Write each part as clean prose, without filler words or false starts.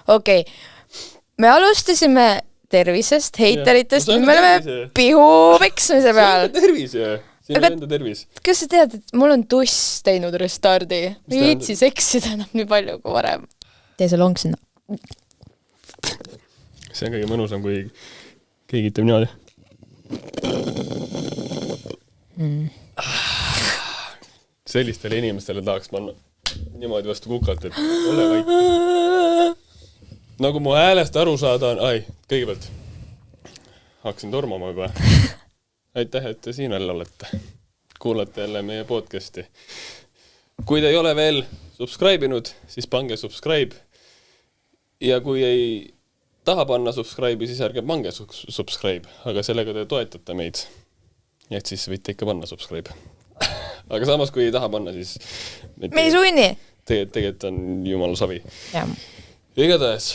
Okei. Me alustasime tervisest, heiteritest, nüüd me oleme pihu peksmise peal. See on tervis, jah. Siin on enda tervis. Kas sa tead, et mul on tuss teinud restardi? Ei viitsi seksida enam nii palju kui varem. Tee see long sinna. See on kõige mõnusam, kui keegi ütleb niimoodi. Sellistele inimestele tahaks panna niimoodi vastu kukalt, et ole vaik. Nagu mu häälest aru saada on... kõigepealt hakkasin tormama juba. Aitäh, et te siin veel olete. Kuulate jälle meie podcasti. Kui te ei ole veel subscribe'inud, siis pange subscribe. Ja kui ei taha panna subscribe'i, siis ärge pange subscribe. Aga sellega te toetate meid. Ja et siis võite ikka panna subscribe. Aga samas, kui ei taha panna, siis... Me ei sunni. Tegelikult on jumala savi. Jah. Igatahes,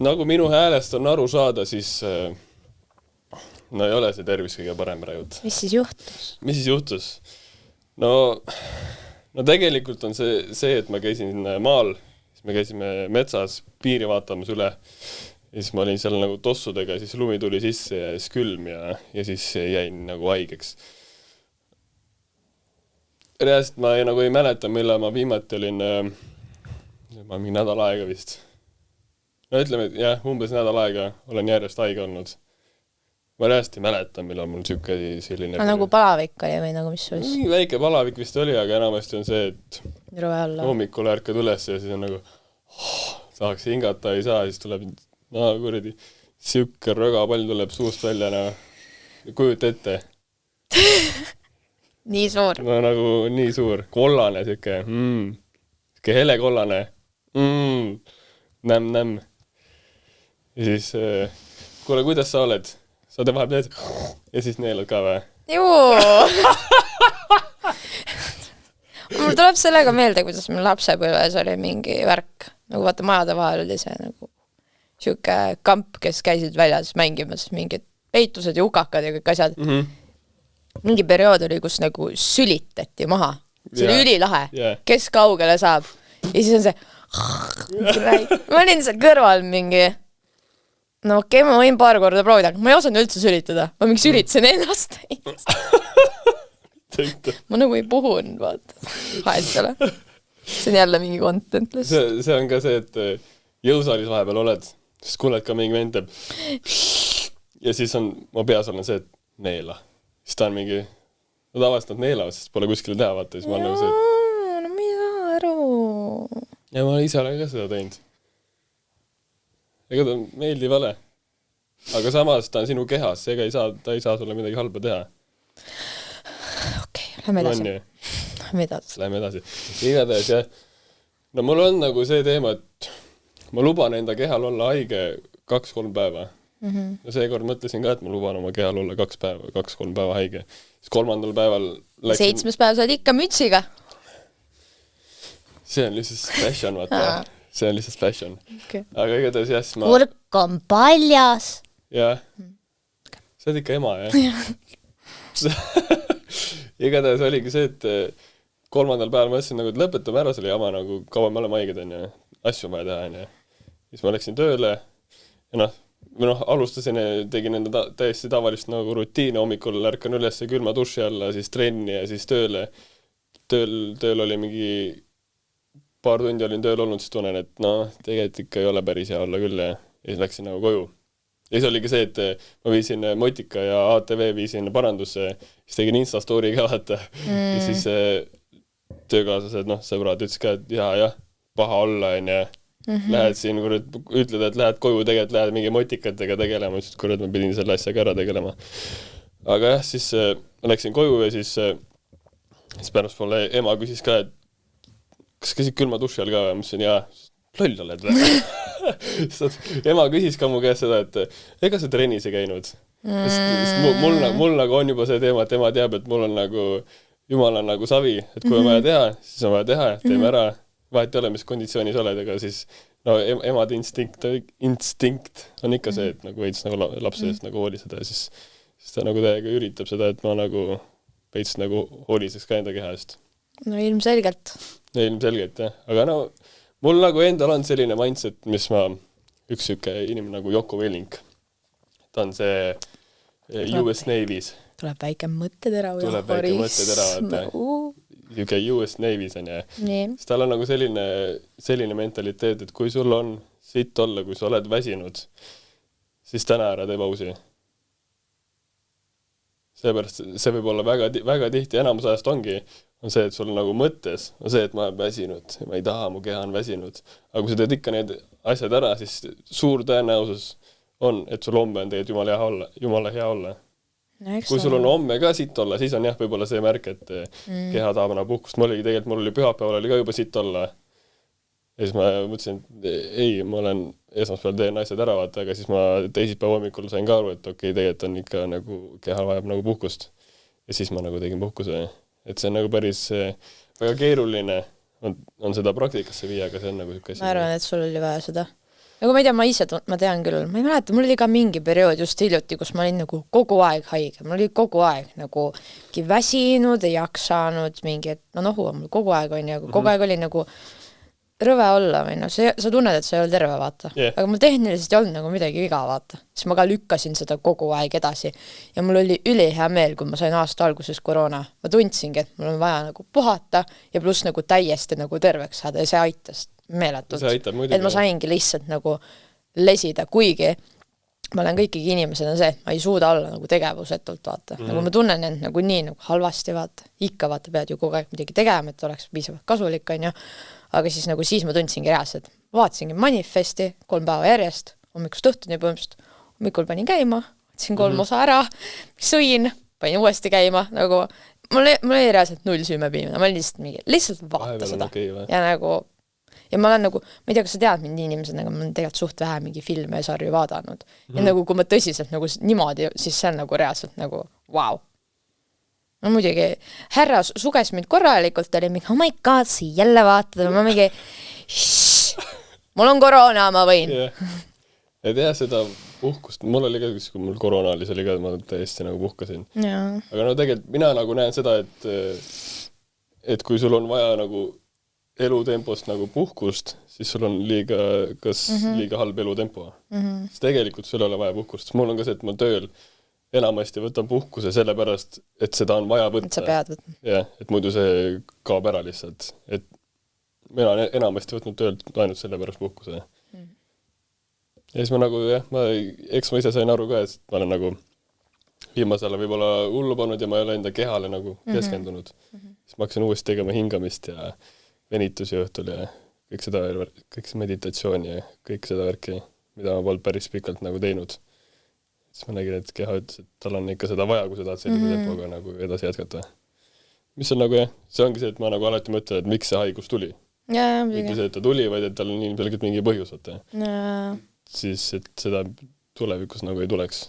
nagu minu häälest on aru saada, siis no ei ole see tervis kõige parem rajud. Mis siis juhtus? No tegelikult on see, et ma käisin maal, siis me käisime metsas piiri vaatamas üle ja siis ma olin seal nagu tossudega ja siis lumi tuli sisse ja siis külm ja siis jäin nagu haigeks. Reaalselt ma nagu ei mäleta, millal ma viimati olin... Ma mingi nädal aega vist. No ütleme, et jah, umbes nädal aega olen järjest haige olnud. Ma reaalselt ei mäleta, millal mul selline... Nagu palavik oli või nagu mis oli? Väike palavik vist oli, aga enamasti on see, et hommikul ärkad üles ja siis on nagu tahaks hingata, ei saa, siis tuleb kuradi siuke rögapall tuleb suust välja. Kujuta ette. Nii suur. No nagu nii suur. Kollane siuke. Siuke hele kollane. Näm. Ja siis, kuule, kuidas sa oled? Sa te vaheb teed ja siis neelad ka või? Joo! Mul tuleb sellega meelde, kuidas meil lapsepõlves oli mingi värk. Nagu vaata majade vahel oli see nagu siuke kamp, kes käisid väljas mängimas mingid peitused ja ukakad ja kõik asjad. Mingi periood oli, kus nagu sülitati maha. See oli ülilahe. Kes kaugele saab? Ja siis on see... Ma olin seal kõrval mingi... No okei, ma võin paar korda proovida. Ma ei osanud üldse sülitada. Ma mingi sülitasin ennast. Ma nagu ei puhunud, vaata. Haetele. See on jälle mingi content. See on ka see, et jõusaalis vahepeal oled, siis kuuled ka mingi vend teeb. Ja siis on... Ma peas olen see, et neela. Siis ta on mingi... No tavaliselt nad neelavad, sest pole kuskile teha, vaata. Siis ma olen nagu see, et... No mida aru? Ja ma ise olen ka seda teinud. Ega ta meeldi vale. Aga samas ta on sinu kehas, seega ta ei saa sulle midagi halba teha. Okei, lähme edasi. Lähme edasi. Igatahes, jah. No mul on nagu see teema, et ma luban enda kehal olla haige 2-3 päeva. Ja seekord mõtlesin ka, et ma luban oma kehal olla 2-3 päeva haige. Siis 3. päeval läksin... 7. päev sa olid ikka mütsiga. See on lihtsalt fashion, vaata. See on lihtsalt fashion. Okay. Aga igatahes, jah, ma... Kurk on paljas. Jah. Sa oled ikka ema, jah? Igatahes oligi see, et 3. päeval mõtlesin, nagu, et lõpetame ära selle jama, nagu kaua me oleme haiged, on ju. Asju on vaja teha, on ju. Siis ma läksin tööle ja alustasin ja tegin enda täiesti tavalist nagu rutiini. Hommikul ärkan üles külma duši alla, siis trenni ja siis tööle. Tööl oli mingi... Paar tundi olin tööl olnud, siis tunnen, et tegelikult ikka ei ole päris hea olla küll ja siis läksin nagu koju. Ja siis oligi see, et ma viisin Motika ja ATV viisin parandusse, siis tegin Instastory ka vaata. Ja siis töökaaslased, sõbrad ütles ka, et jah, paha olla on ja lähed siin, ütled, et lähed koju, tegelikult lähed mingi motikatega tegelema, ütles, et ma pidin selle asjaga ära tegelema. Aga jah, siis läksin koju ja siis pärast mulle ema küsis ka, et kas käisid külma duši all ka või? Ma ütlesin, jaa, loll oled või? Ema küsis ka mu käest seda, et ega sa trennis ei käinud. Mul nagu on juba see teema, et ema teab, et mul on nagu, jumal on nagu savi, et kui on vaja teha, siis on vaja teha, teeme ära. Vahet ei ole, mis konditsioonis oled, aga siis emade instinkt on ikka see, et nagu veits nagu lapse eest nagu hooliseda ja siis ta nagu täiega üritab seda, et ma nagu veits nagu hooliseks ka enda keha eest. No ilmselgelt. Ilmselgelt, jah. Aga mul nagu endal on selline mindset, mis ma, üks siuke inimene nagu Yoko Velling, ta on see US Navy's. Tuleb väike mõttetera. Tuleb väike mõttetera, vaata. Siuke US Navy's on ja. Siis tal on nagu selline mentaliteet, et kui sul on sitt olla, kui sa oled väsinud, siis täna ära tee pausi. Seepärast see võib olla väga tihti, enamus ajast ongi, on see, et sul nagu mõttes on see, et ma olen väsinud, ma ei taha, mu keha on väsinud. Aga kui sa teed ikka need asjad ära, siis suur tõenäosus on, et sul homme on tegelikult jumala hea olla. Kui sul on homme ka sitt olla, siis on jah, võib-olla see märk, et keha tahab puhkust. Mul oli pühapäeval oli ka juba sitt olla. Ja siis ma mõtlesin, et ei, ma olen esmaspäeval teen asjad ära, vaata, aga siis ma teisipäeva hommikul sain ka aru, et okei, tegelikult on ikka nagu keha vajab nagu puhkust. Ja siis ma nagu tegin puhkuse. Et see on nagu päris väga keeruline on seda praktikasse viia, aga see on nagu siuke asi. Ma arvan, et sul oli vaja seda. Nagu ma ei tea, ma tean küll, ma ei mäleta, mul oli ka mingi periood just hiljuti, kus ma olin nagu kogu aeg haige. Mul oli kogu aeg nagu väsinud, ei jaksanud mingi, et nohu on mul kogu aeg on ja kogu aeg oli nagu rõve olla või sa tunned, et sa ei ole terve, vaata. Yeah. Aga mul tehniliselt ei olnud nagu midagi viga, vaata. Siis ma ka lükkasin seda kogu aeg edasi. Ja mul oli ülihea meel, kui ma sain aasta alguses koroona. Ma tundsingi, et mul on vaja nagu puhata ja pluss nagu täiesti nagu terveks saada ja see aitas meeletult. See aitab muidugi. Et ma saingi lihtsalt nagu lesida, kuigi ma olen kõikigi inimesena see, et ma ei suuda olla nagu tegevusetult, vaata. Nagu ma tunnen end nagu nii nagu halvasti, vaata. Ikka vaata, pead ju kogu aeg midagi tegema, et oleks piisavalt kasulik, on ju. Aga siis nagu siis ma tundsingi reaalselt. Vaatasingi manifesti 3 päeva järjest, hommikust õhtuni põhimõtteliselt. Hommikul panin käima, võtsin 3 osa ära, sõin, panin uuesti käima, nagu mul ei reaalselt 0 süümepiimine, ma lihtsalt vaata seda. Ja nagu ja ma olen nagu, ma ei tea, kas sa tead mind inimesed, aga ma olen tegelikult suht vähe mingi filme ja sarju vaadanud. Ja nagu kui ma tõsiselt nagu niimoodi, siis see on nagu reaalselt nagu wow. No muidugi, härra suges mind korralikult, oli mingi, oh my god, siia jälle vaatada, ma mingi, mul on koroona, ma võin. Et jah, seda puhkust, mul oli ka, kui mul koroona oli, see oli ka, ma täiesti nagu puhkasin. Aga no tegelikult mina nagu näen seda, et kui sul on vaja nagu elutempost nagu puhkust, siis sul on liiga halb elutempo. Siis tegelikult sul ei ole vaja puhkust. Mul on ka see, et ma tööl enamasti võtan puhkuse sellepärast, et seda on vaja võtta. Et sa pead võtma. Jah, et muidu see kaob ära lihtsalt. Et mina olen enamasti võtnud töölt ainult sellepärast puhkuse. Ja siis ma nagu, jah, eks ma ise sain aru ka, et ma olen nagu viimasele võib-olla hullu pannud ja ma ei ole enda kehale nagu keskendunud. Siis ma hakkasin uuesti tegema hingamist ja venitusi õhtul ja kõik see meditatsiooni ja kõik seda värki, mida ma polnud päris pikalt nagu teinud. Siis ma nägin, et keha ütles, et tal on ikka seda vaja, kui sa tahad sellise tempoga nagu edasi jätkata. Mis on nagu jah, see ongi see, et ma nagu alati mõtlen, et miks see haigus tuli. Mitte see, et ta tuli, vaid et tal on ilmselgelt mingi põhjus, võtta. Siis, et seda tulevikus nagu ei tuleks.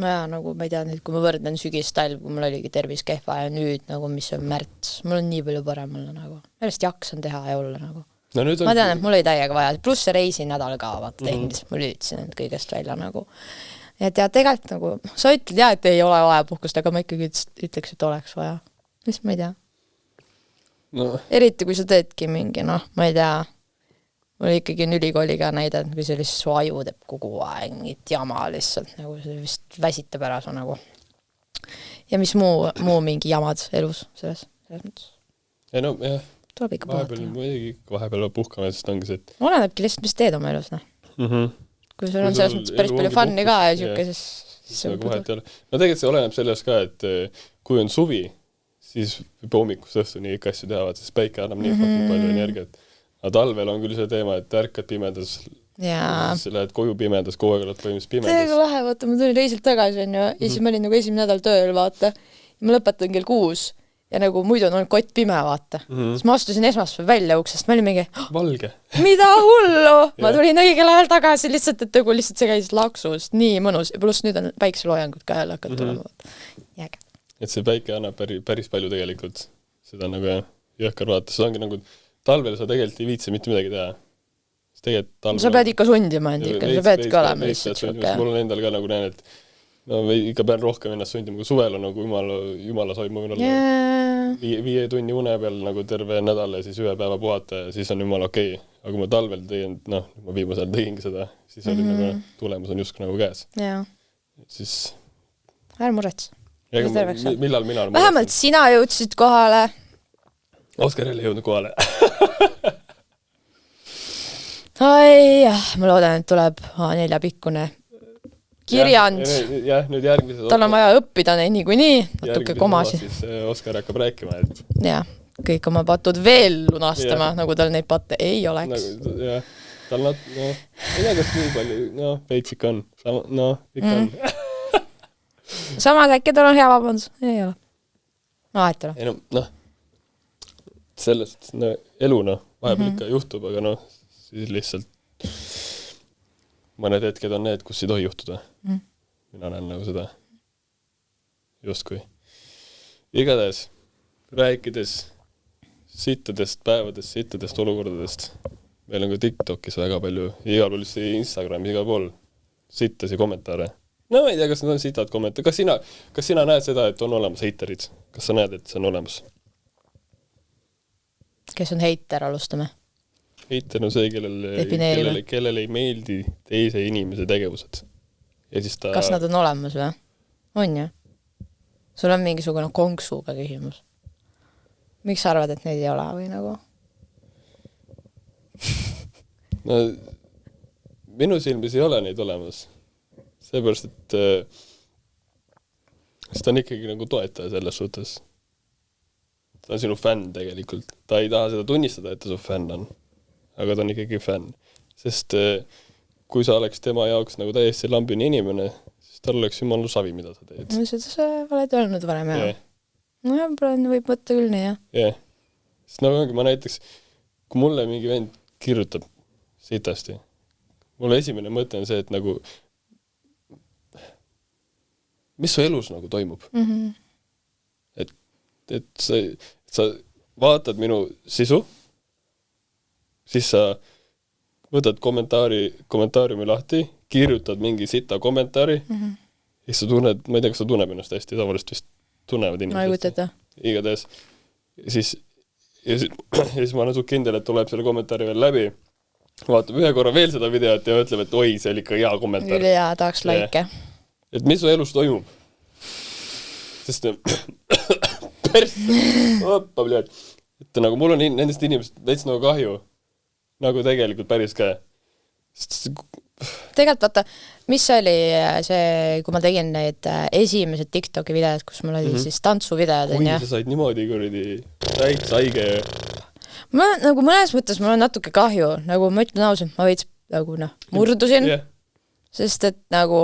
Ja nagu ma ei tea, nüüd kui ma võrdlen sügistalv, kui mul oligi tervis kehva ja nüüd nagu mis on märts, mul on nii palju parem olla nagu. Järjest jaksan teha ja olla nagu. No, ma tean, et mul oli täiega vaja, pluss see reisi nädal ka, vaata tehniliselt, mul ülitasin end kõigest välja nagu. Ja tegelikult nagu, sa ütled jah, et ei ole vaja puhkust, aga ma ikkagi ütleks, et oleks vaja. Mis ma ei tea. No. Eriti kui sa teedki mingi, ma ei tea, mul ikkagi ülikooliga näide, kui see lihtsalt su aju teeb kogu aeg mingit jama lihtsalt, nagu see vist väsitab ära su nagu. Ja mis muu mingi jamad elus selles mõttes? Ja no, jah. Tuleb ikka puhata. Vahepeal puhkama, sest ongi see, et olenebki lihtsalt, mis teed oma elus, Kui sul on selles mõttes päris palju funni ka ja siuke, siis no tegelikult see oleneb sellest ka, et kui on suvi, siis võib hommikust õhtuni kõik asju teha, sest päike annab nii palju energiat. Aga talvel on küll see teema, et ärkad pimedas, siis lähed koju pimedas, kogu aeg oled põhimõtteliselt pimedas. Teega lahe, vaata, ma tulin reisilt tagasi ja siis ma olin nagu esimene nädal tööl, vaata, ja ma lõpetan kell 6 ja nagu muidu on olnud kott pime, vaata. Siis ma astusin esmaspäev välja uksest, ma olin mingi valge. Mida hullu? Ma tulin õigel ajal tagasi lihtsalt, et nagu lihtsalt see käis laksus, nii mõnus. Pluss nüüd on päikseloojangud ka jälle hakanud tulema. Jääge. Et see päike annab päris palju tegelikult. Seda nagu jõhkar vaata. See ongi nagu talvel sa tegelikult ei viitse mitte midagi teha. Sa pead ikka sundima end ikka, sa peadki olema lihtsalt. Mul on endal ka nagu näen, et no ikka pean rohkem ennast sundima, kui suvel on nagu jumala soimumine olla. 5 tunni une peal nagu terve nädal ja siis ühe päeva puhata ja siis on jumala okei. Aga kui ma talvel tegin, noh, ma viimasel tegingi seda, siis oli nagu tulemus on just nagu käes. Jaa. Siis... Ära murets. Millal mina olen vähemalt sina jõudsid kohale. Oskar jälle jõudnud kohale. Ai, ma loodan, et tuleb A4 pikkune kirjand. Jah, nüüd järgmises... Tal on vaja õppida neid niikuinii, natuke komasi. Siis Oskar hakkab rääkima, et... Jah, kõik oma patud veel lunastama, nagu tal neid patte ei oleks. Jah, tal ei tea, kas nii palju, veits ikka on. Ikka on. Samas äkki tal on hea vabandus? Ei ole. Aet ole. Ei sellest elu, vahepeal ikka juhtub, aga siis lihtsalt mõned hetked on need, kus ei tohi juhtuda. Mina näen nagu seda justkui. Igatahes, rääkides sittadest päevadest, sittadest olukordadest, meil on ka TikTokis väga palju, igal pool Instagramis, igal pool sittasi kommentaare. No ma ei tea, kas need on sitad kommentaare. Kas sina näed seda, et on olemas heiterid? Kas sa näed, et see on olemas? Kes on heiter, alustame? Heiter on see, kellele ei meeldi teise inimese tegevused. Ja siis ta... Kas nad on olemas või? On ju? Sul on mingisugune konksuga küsimus. Miks sa arvad, et neid ei ole või nagu? No, minu silmis ei ole neid olemas. Seepärast, et ta on ikkagi nagu toetaja selles suhtes. Ta on sinu fänn tegelikult. Ta ei taha seda tunnistada, et ta su fänn on. Aga ta on ikkagi fänn. Sest kui sa oleks tema jaoks nagu täiesti lambini inimene, siis tal oleks jumala savi, mida sa teed. No seda sa oled öelnud varem, jah. No jah, võib võtta küll nii, jah. Jah. Sest nagu ongi, ma näiteks, kui mulle mingi vend kirjutab sitasti, mulle esimene mõte on see, et nagu mis su elus nagu toimub? Et sa vaatad minu sisu, siis sa võtad kommentaariumi lahti, kirjutad mingi sita kommentaari, ja sa tunned, ma ei tea, kas sa tunneb ennast hästi, tavaliselt vist tunnevad inimesed. Ma ei kuteta. Igatahes. Ja siis ma olen suht kindel, et tuleb selle kommentaari veel läbi, vaatab ühe korra veel seda videot ja ütleb, et oi, see oli ikka hea kommentaar. Üli hea, tahaks laike. Et mis su elus toimub? Sest et nagu mul on nendest inimesed veits nagu kahju, nagu tegelikult päris ka. Tegelikult vaata, mis oli see, kui ma tegin neid esimesed TikToki videod, kus mul oli siis tantsuvideod. Kui sa said niimoodi kuradi täitsa haige. Ma nagu mõnes mõttes mul on natuke kahju, nagu ma ütlen ausalt, ma veits nagu murdusin, sest et nagu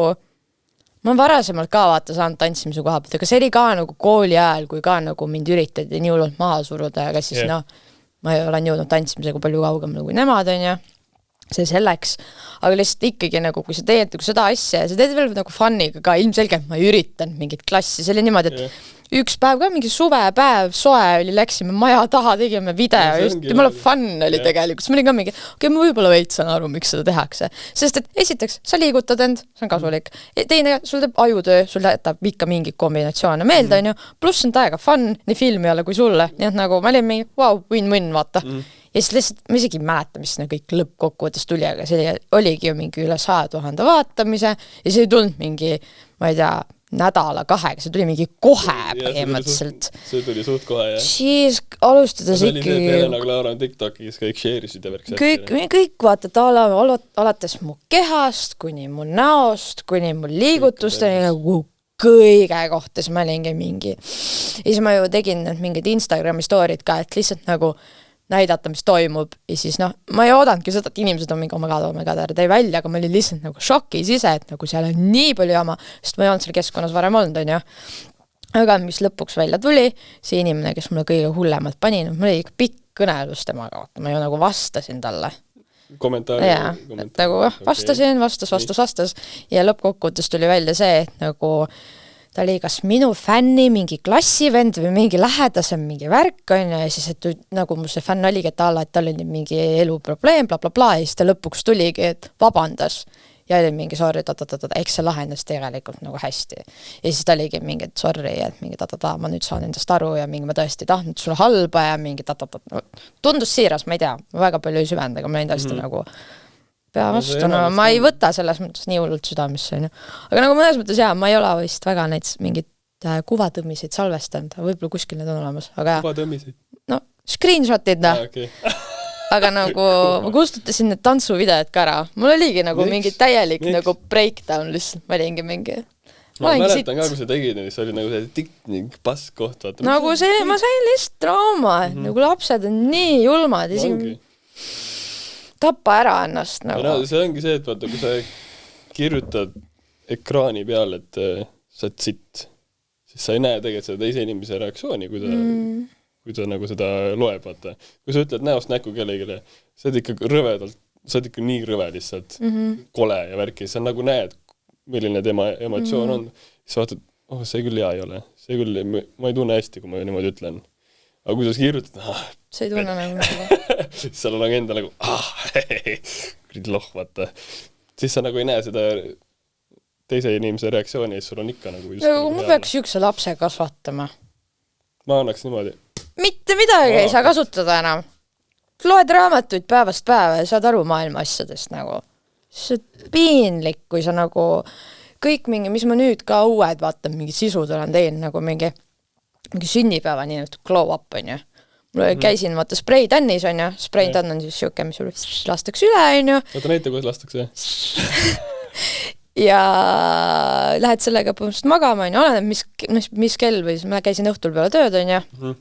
ma varasemalt ka vaata saanud tantsimise koha pealt, aga see oli ka nagu kooli ajal, kui ka nagu mind üritati nii hullult maha suruda, aga siis ma olen jõudnud tantsimisega palju kaugemale kui nemad, on ju. See selleks, aga lihtsalt ikkagi nagu, kui sa teed nagu seda asja ja sa teed veel nagu funniga ka, ilmselgelt ma ei üritanud mingit klassi, see oli niimoodi, et üks päev ka mingi suvepäev, soe oli, läksime maja taha, tegime video, just jumala fun oli tegelikult, siis ma olin ka mingi, ma võib-olla veits saan aru, miks seda tehakse, sest et esiteks, sa liigutad end, see on kasulik, teine, sul teeb ajutöö, sul jätab ikka mingi kombinatsioone meelde, on ju, pluss on täiega fun, nii filmi ole kui sulle, nii et nagu ma olin mingi, wow, win-win, vaata. Ja siis lihtsalt, ma isegi mäleta, mis kõik lõppkokkuvõttes tuli, aga see oligi ju mingi üle 100 000 vaatamise ja see ei tulnud mingi, ma ei tea, nädala 2, see tuli mingi kohe põhimõtteliselt. See tuli suht kohe, jah. Siis alustades ikkagi... See oli see Helena Klaara on TikTokis, kõik share'isid ja värks. Kõik vaata, alates mu kehast, kuni mu näost, kuni mu liigutust, nagu kõige kohta, siis ma olingi mingi. Ja siis ma ju tegin mingid Instagrami story'd ka, et lihtsalt nagu näidata, mis toimub, ja siis ma ei oodanudki seda, et inimesed on mingi ära tõi välja, aga ma olin lihtsalt nagu šokis ise, et nagu seal on nii palju jama, sest ma ei olnud seal keskkonnas varem olnud, on ju. Aga mis lõpuks välja tuli, see inimene, kes mulle kõige hullemalt pani, mul oli ikka pikk kõnelus temaga, ma ju nagu vastasin talle. Kommentaari. Jaa, et nagu vastasin, vastas, ja lõppkokkuvõttes tuli välja see, et nagu ta oli kas minu fänni, mingi klassivend või mingi lähedasem mingi värk, on ja siis, et nagu mu see fänn oligi, et tal oli mingi eluprobleem, bla, bla, bla, ja siis ta lõpuks tuligi, et vabandas. ja oli mingi sorry, eks see lahendas tegelikult nagu hästi. Ja siis ta oligi mingi, et sorry, et mingi ma nüüd saan endast aru ja mingi ma tõesti tahtnud sulle halba ja mingi no, tundus siiras, ma ei tea, ma väga palju ei süvend, aga ma olin tõesti nagu pea vastu, no ma ei võta selles mõttes nii hullult südamisse, on ju. Aga nagu mõnes mõttes jaa, ma ei ole vist väga neid mingit kuvatõmmiseid salvestanud, võib-olla kuskil need on olemas, aga kuvatõmmiseid? No, screenshotid, okay. Aga nagu ma kustutasin need tantsuvideod ka ära. Mul oligi nagu mingi täielik nagu breakdown lihtsalt, ma olingi mingi ma mäletan ka, kui sa tegid, siis oli nagu see tikk pask koht, vaata. Nagu see, ma sain lihtsalt trauma, nagu lapsed on nii julmad, isegi tappa ära ennast nagu. No, see ongi see, et vaata, kui sa kirjutad ekraani peal, et sa oled sitt, siis sa ei näe tegelikult seda teise inimese reaktsiooni, kui ta nagu seda loeb, vaata. Kui sa ütled näost näkku kellegile, sa oled ikka rõvedalt, sa oled ikka nii rõve lihtsalt, kole ja värki, sa nagu näed, milline tema emotsioon on, siis vaatad, see küll hea ei ole, see küll, ma ei tunne hästi, kui ma niimoodi ütlen. Aga kui sa kirjutad, sa ei tunne nagu siis seal on enda nagu loh, vaata. Siis sa nagu ei näe seda teise inimese reaktsiooni, siis sul on ikka nagu ma peaks sihukese lapse kasvatama. Ma annaks niimoodi. Mitte midagi ei saa kasutada enam. Loed raamatuid päevast päeva ja saad aru maailma asjadest nagu. See on piinlik, kui sa nagu kõik mingi, mis ma nüüd ka uued vaatan, mingi sisud olen teinud nagu mingi sünnipäeva nii nüüd glow up, on ju. Mul käisin vaata spray-tannis, on ju. Spray-tann on siis siuke, mis sul lastakse üle, on ju. Oota näite, kuidas lastakse? Ja lähed sellega põhimõtteliselt magama, on ju. Oleneb, mis kell või ma käisin õhtul peale tööd, on ju.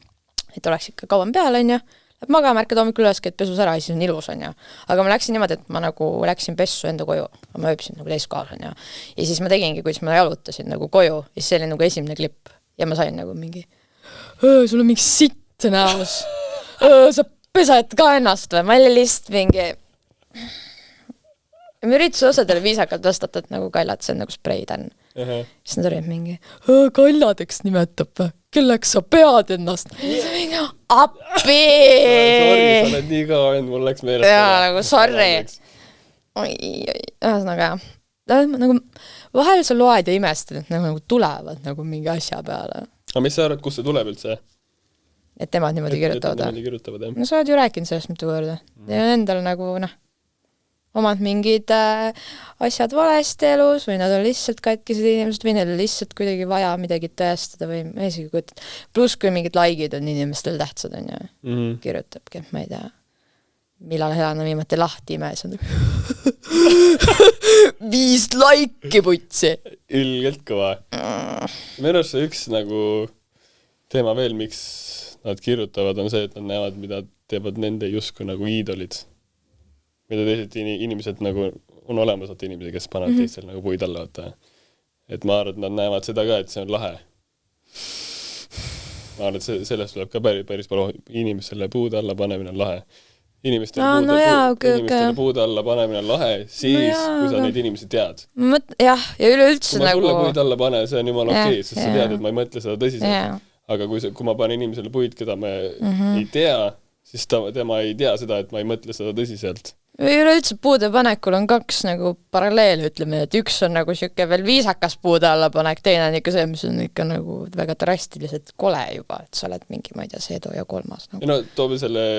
Et oleks ikka kauem peal, on ju. Lähed magama, märkad hommikul üles, et pesus ära ja siis on ilus, on ju. Aga ma läksin niimoodi, et ma nagu läksin pessu enda koju. Ma ööpsin nagu teiskohas, on ju. Ja siis ma tegingi, kuidas ma jalutasin nagu koju ja siis see oli nagu esimene klipp. Ja ma sain nagu mingi sul on mingi sitt näos. Sa pesad ka ennast või? Ma oli lihtsalt mingi ja ma üritasin osadele viisakalt vastata, et nagu kallad, see on nagu spray-tann. Siis nad olid mingi kalladeks nimetab või? Kelleks sa pead ennast? Appi! Sorry, sa oled nii ka olnud, mul läks meelest. Jaa, nagu sorry. Ühesõnaga, nagu vahel sa loed ja imestad, et nagu tulevad nagu mingi asja peale. Aga mis sa arvad, kus see tuleb üldse? Et temad niimoodi kirjutavad. No sa oled ju rääkinud sellest mitu korda. Ja endal nagu, omad mingid asjad valesti elus või nad on lihtsalt katkised inimesed või neil on lihtsalt kuidagi vaja midagi tõestada või ma isegi kujutan. Pluss kui mingid laikid on inimestel tähtsad, on ju. Kirjutabki, ma ei tea. Millal Helena viimati lahti imes on 5 laiki putsi. Ilgelt kõva. Minu arust see üks nagu teema veel, miks nad kirjutavad, on see, et nad näevad, mida teevad nende justkui nagu iidolid. Mida teised inimesed nagu on olemas, et inimesed, kes panevad teistel nagu puid alla. Et ma arvan, et nad näevad seda ka, et see on lahe. Ma arvan, et sellest tuleb ka päris palju inimestele puude alla panemine on lahe. Inimestele puude alla panemine on lahe, siis kui sa neid inimesi tead. Jah, ja üleüldse kui ma nagu... sulle puid alla panen, see on jumala okei, sest sa tead, et ma ei mõtle seda tõsiselt. Aga kui ma panen inimesele puid, keda me ei tea, siis tema ei tea seda, et ma ei mõtle seda tõsiselt. Üleüldse puude panekul on 2 nagu paralleel, ütleme, et üks on nagu siuke veel viisakas puude alla panek, teine on ikka see, mis on ikka nagu väga drastiliselt kole juba, et sa oled mingi, ma ei tea, Seedo ja 3. Nagu. No toome selle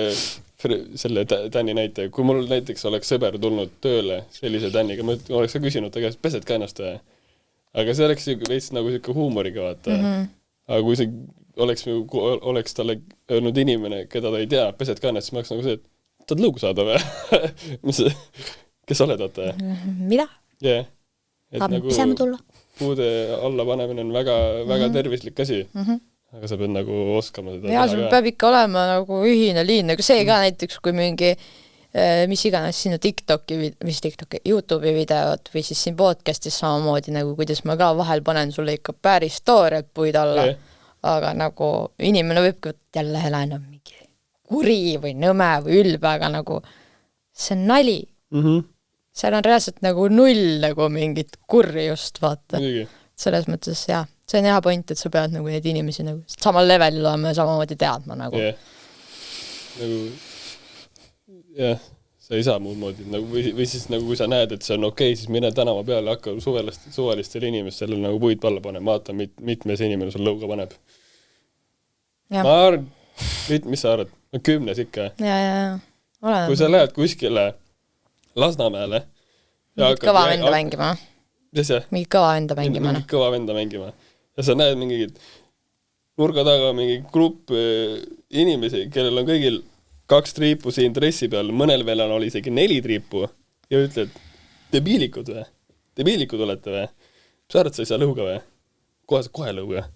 Tänni näite. Kui mul näiteks oleks sõber tulnud tööle sellise Tänniga, ma oleks ka küsinud ta käest, pesed ka ennast või? Aga see oleks veits nagu siuke huumoriga, vaata. Aga kui see oleks talle öelnud inimene, keda ta ei tea, pesed ka ennast, siis ma oleks nagu see, et tahad lõugu saada või? Kes oled, vaata? Mida? Jah. Tahab pisema tulla? Puude alla panemine on väga tervislik asi. Aga sa pead nagu oskama seda. Ja sul peab ikka olema nagu ühine liin. Aga see ka näiteks, kui mingi mis iganes sinna YouTube'i videod või siis siin podcastis samamoodi, nagu kuidas ma ka vahel panen sulle ikka päris toorelt puid alla. Aga nagu inimene võibki jälle Helena mingi kuri või nõme või ülbe, aga nagu see on nali. Seal on reaalselt nagu 0 nagu mingit kurri just, vaata. Selles mõttes, jah, see on hea point, et sa pead nagu neid inimesi nagu samal levelil olema ja samamoodi teadma nagu. Jah, sa ei saa muud moodi, nagu, või siis nagu kui sa näed, et see on okei, siis mine tänava peale, hakka suvalistele inimestele nagu puid palla panema, vaata, mitmes inimene sul lõuga paneb. Ma arvan, mis sa arvad? No 10 ikka. Ja. Kui sa lähed kuskile Lasnamäele mingit kõva venda mängima. Mis see? Mingit kõva venda mängima. Mingit kõva venda mängima. Ja sa näed mingid nurga taga mingi grupp inimesi, kellel on kõigil 2 triipu siin dressi peal, mõnel veel oli isegi 4 triipu ja ütled, debiilikud või? Debiilikud olete või? Sa arvad, sa ei saa lõuga või? Kohe lõuga.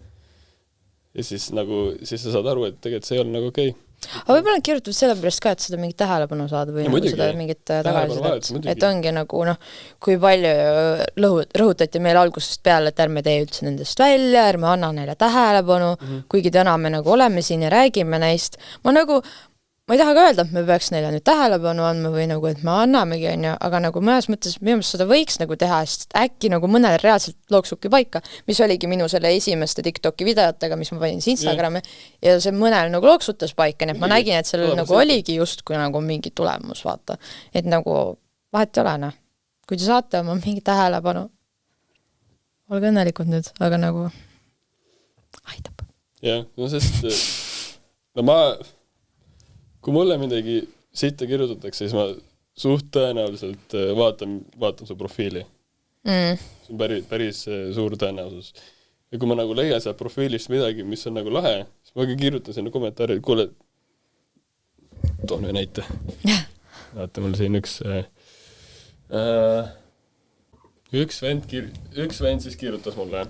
Ja siis sa saad aru, et tegelikult see ei ole nagu okei. Aga võib-olla on kirjutatud selle pärast ka, et seda mingit tähelepanu saada või nagu seda mingit tagasisidet. Et ongi nagu, kui palju rõhutati meil algusest peale, et ärme tee üldse nendest välja, ärme anna neile tähelepanu, kuigi täna me nagu oleme siin ja räägime neist. Ma ei taha ka öelda, et me peaks neile nüüd tähelepanu andma või nagu, et me annamegi, aga nagu mõnes mõttes minu meelest seda võiks nagu teha, sest äkki nagu mõnel reaalselt looksubki paika, mis oligi minu selle esimeste TikToki videotega, mis ma panin Instagrami ja see mõnel nagu looksutas paika, nii et ma nägin, et sellel nagu oligi justkui nagu mingi tulemus, vaata. Et nagu vahet ei ole, kui te saate oma mingi tähelepanu, olge õnnelikud nüüd, aga nagu aitab. Jah, no sest kui mulle midagi sitta kirjutatakse, siis ma suht tõenäoliselt vaatan su profiili. See on päris suur tõenäosus. Ja kui ma nagu leian seal profiilist midagi, mis on nagu lahe, siis ma kirjutan sinna kommentaari, et kuule, toon ühe näite. Vaata, mul siin üks vend siis kirjutas mulle,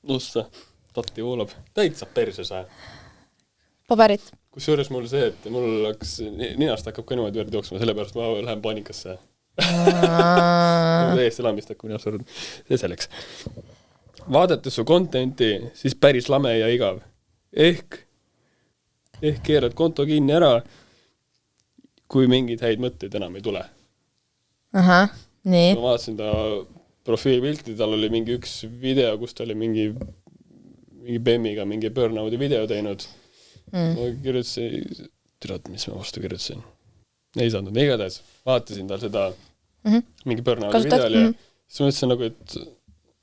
ussa, tatti voolab, täitsa perses. Paberit. Kusjuures mul see, et mul ninast hakkab ka niimoodi verd jooksma, sellepärast ma lähen paanikasse. Täiesti lamist hakkab ninast verd. See selleks. Vaadates su contenti, siis päris lame ja igav. Ehk keerad konto kinni ära, kui mingid häid mõtteid enam ei tule. Nii. Ma vaatasin ta profiilpilti, tal oli mingi üks video, kus ta oli mingi BEM-iga mingi burnout'i video teinud. Ma kirjutasin, mis ma vastu kirjutasin. Ei saanud, igatahes vaatasin tal seda mingi burnout'i videol ja siis ma ütlesin nagu,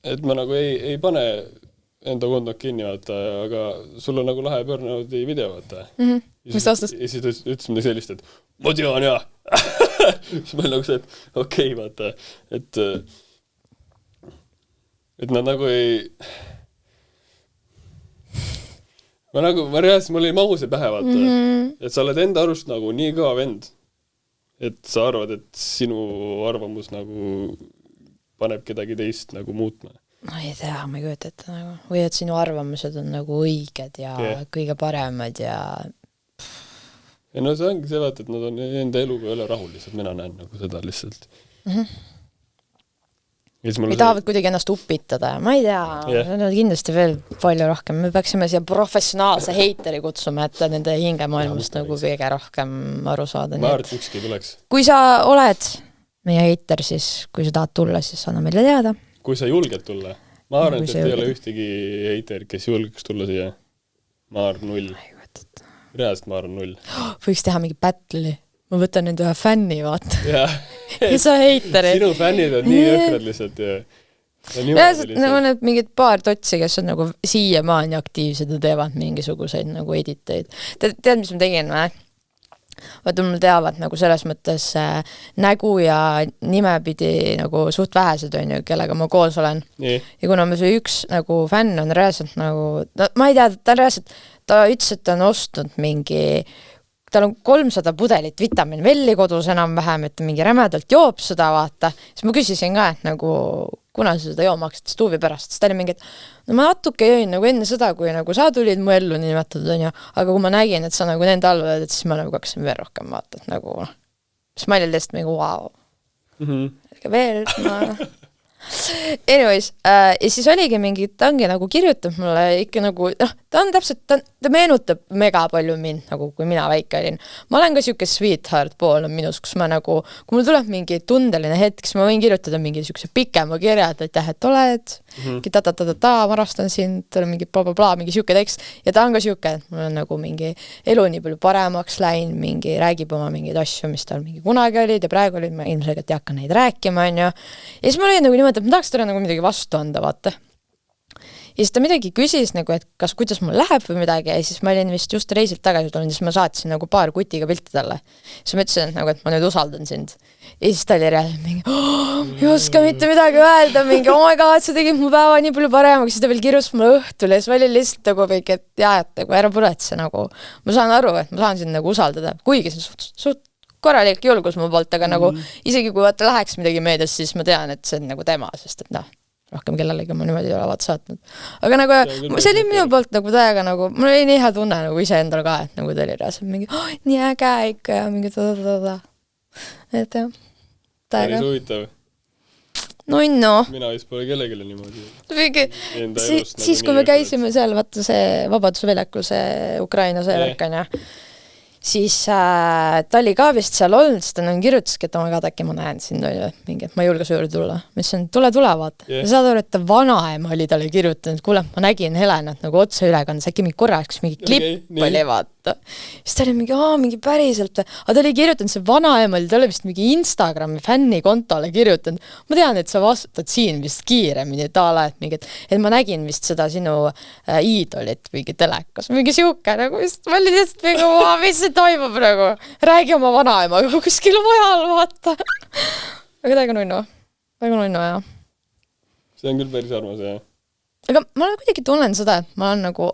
et ma nagu ei pane enda kontot kinni, vaata, aga sul on nagu lahe burnout'i video, vaata. Mis ta vastas? Ja siis ütlesin midagi sellist, et ma tean, jaa. Siis ma nagu see, et okei, vaata, et nad nagu ei... mul ei mahu see pähe, vaata. Et sa oled enda arust nagu nii kõva vend, et sa arvad, et sinu arvamus nagu paneb kedagi teist nagu muutma. Ma ei tea, ma ei kujuta ette nagu. Või et sinu arvamused on nagu õiged ja kõige paremad ja... Ja no see ongi see, vaata, et nad on enda eluga üle rahulised, mina näen nagu seda lihtsalt. Või tahavad kuidagi ennast upitada ja ma ei tea, nad kindlasti veel palju rohkem. Me peaksime siia professionaalse heiteri kutsuma, et nende hingemaailmast nagu kõige rohkem aru saada. Ma arvan, et ükski tuleks. Kui sa oled meie heiter, siis kui sa tahad tulla, siis anna meile teada. Kui sa julged tulla. Ma arvan, et ei ole ühtegi heiter, kes julgeks tulla siia. Ma arvan 0. Reaalselt ma arvan 0. Võiks teha mingi battle'i. Ma võtan nende ühe fänni, vaata. Ja sa heiteri. Sinu fännid on nii jõhkrad lihtsalt. Nagu need mingid paar totsi, kes on nagu siiamaani aktiivsed ja teevad mingisuguseid nagu editeid. Tead, mis ma tegin või? Vaata, mul teavad nagu selles mõttes nägu ja nimepidi nagu suht vähesed on ju, kellega ma koos olen. Ja kuna ma see üks nagu fänn on reaalselt nagu... Ma ei tea, ta ütles, et ta on ostnud mingi... Tal on 300 pudelit vitamiinvelli kodus enam-vähem, et mingi rämedalt joob seda, vaata. Siis ma küsisin ka, et nagu, kuna sa seda jooma hakkasid stuuvi pärast, siis ta oli mingi, et no ma natuke jõin nagu enne seda, kui nagu sa tulid mu ellu nimetatud, on ju, aga kui ma nägin, et sa nagu nende all oled, et siis ma nagu hakkasin veel rohkem vaata, et nagu, siis ma olin lihtsalt mingi, wow. Veel, Anyways, ja siis oligi mingi, ta ongi nagu kirjutab mulle ikka nagu, noh, ta on täpselt, ta meenutab mega palju mind, nagu kui mina väike olin. Ma olen ka siuke sweetheart pool on minus, kus ma nagu, kui mul tuleb mingi tundeline hetk, siis ma võin kirjutada mingi siukse pikema kirja, et aitäh, et oled, ma arvastan sind, tal on mingi bla, mingi siuke tekst, ja ta on ka siuke, et mul on nagu mingi elu nii palju paremaks läinud, mingi räägib oma mingeid asju, mis tal mingi kunagi olid ja praegu olid, ma ilmselgelt ei hakka neid rääkima, on ju. Ja siis mul oli nagu niimoodi, et ma tahaks talle nagu midagi vastu anda, vaata. Ja siis ta midagi küsis, nagu, et kas, kuidas mul läheb või midagi, ja siis ma olin vist just reisilt tagasi tulnud, siis ma saatsin nagu paar kutiga pilti talle. Siis ma ütlesin, nagu, et ma nüüd usaldan sind. Ja siis ta oli reaalselt mingi, ei oska mitte midagi öelda, mingi, oh my god, sa tegid mu päeva nii palju paremaks, siis ta veel kirjus mulle õhtul, ja siis ma olin lihtsalt nagu mingi, et jaa, et nagu ära puretse, nagu, ma saan aru, et ma saan sind nagu usaldada, kuigi see suht korralik julgus mu poolt, aga nagu isegi kui vaata läheks midagi meedias, siis ma tean, et see on nagu tema, sest et noh, rohkem kellelegi ma niimoodi ei ole vaat saatnud. Aga nagu see oli minu poolt nagu täiega nagu, mul oli nii hea tunne nagu ise endal ka, et nagu ta oli reaalselt mingi, nii äge ikka ja mingi ta. Et jah, täiega. Päris huvitav. No. Mina vist pole kellegile niimoodi. Siis kui me käisime seal, vaata see Vabaduse väljakul, see Ukraina see värk on ja siis ta oli ka vist seal olnud, siis ta kirjutaski, et oma äkki ma näen siin mingi, et ma ei julge su juurde tulla. Ma ütlesin, tule vaata. Ja saad aru, et ta vanaema oli talle kirjutanud, kuule, ma nägin Helenat nagu otse ülekandes, äkki mingi korraks mingi klipp oli vaata. Siis ta oli mingi päriselt. Aga ta oli kirjutanud, see vanaema oli talle vist mingi Instagrami fännikontole kirjutanud. Ma tean, et sa vastutad siin vist kiiremini taale, et ma nägin vist seda sinu iidolit mingi telekas. Mingi siuke, nagu vist, ma olin lihtsalt mingi, mis see toimub praegu. Räägi oma vanaemaga kuskil mujal, vaata. Aga täiega nunnu. Väga nunnu, jah. See on küll päris armas, jah. Aga ma kuidagi tunnen seda, et ma olen nagu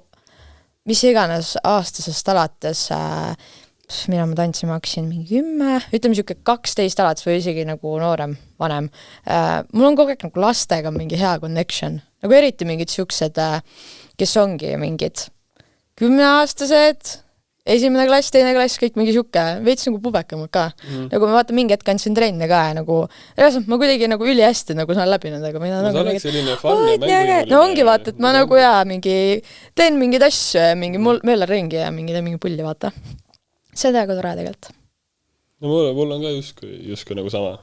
mis iganes aastasest alates mina ma tantsima hakkasin mingi 10, ütleme siuke 12 alates või isegi nagu noorem, vanem. Mul on kogu aeg nagu lastega mingi hea connection. Nagu eriti mingid siuksed, kes ongi mingid 10-aastased, esimene klass, teine klass, kõik mingi siuke, veits nagu pubekamad ka. Nagu ma vaata mingi hetk andsin trenne ka ja nagu, reaalselt ma kuidagi nagu ülihästi nagu saan läbi nendega. No sa oleks selline fun ja mängujuhuline. No ongi vaata, et ma nagu mingi, teen mingid asju ja mingi meelan ringi ja mingi pulli vaata. See täiega tore tegelikult. No mul on ka justkui nagu sama.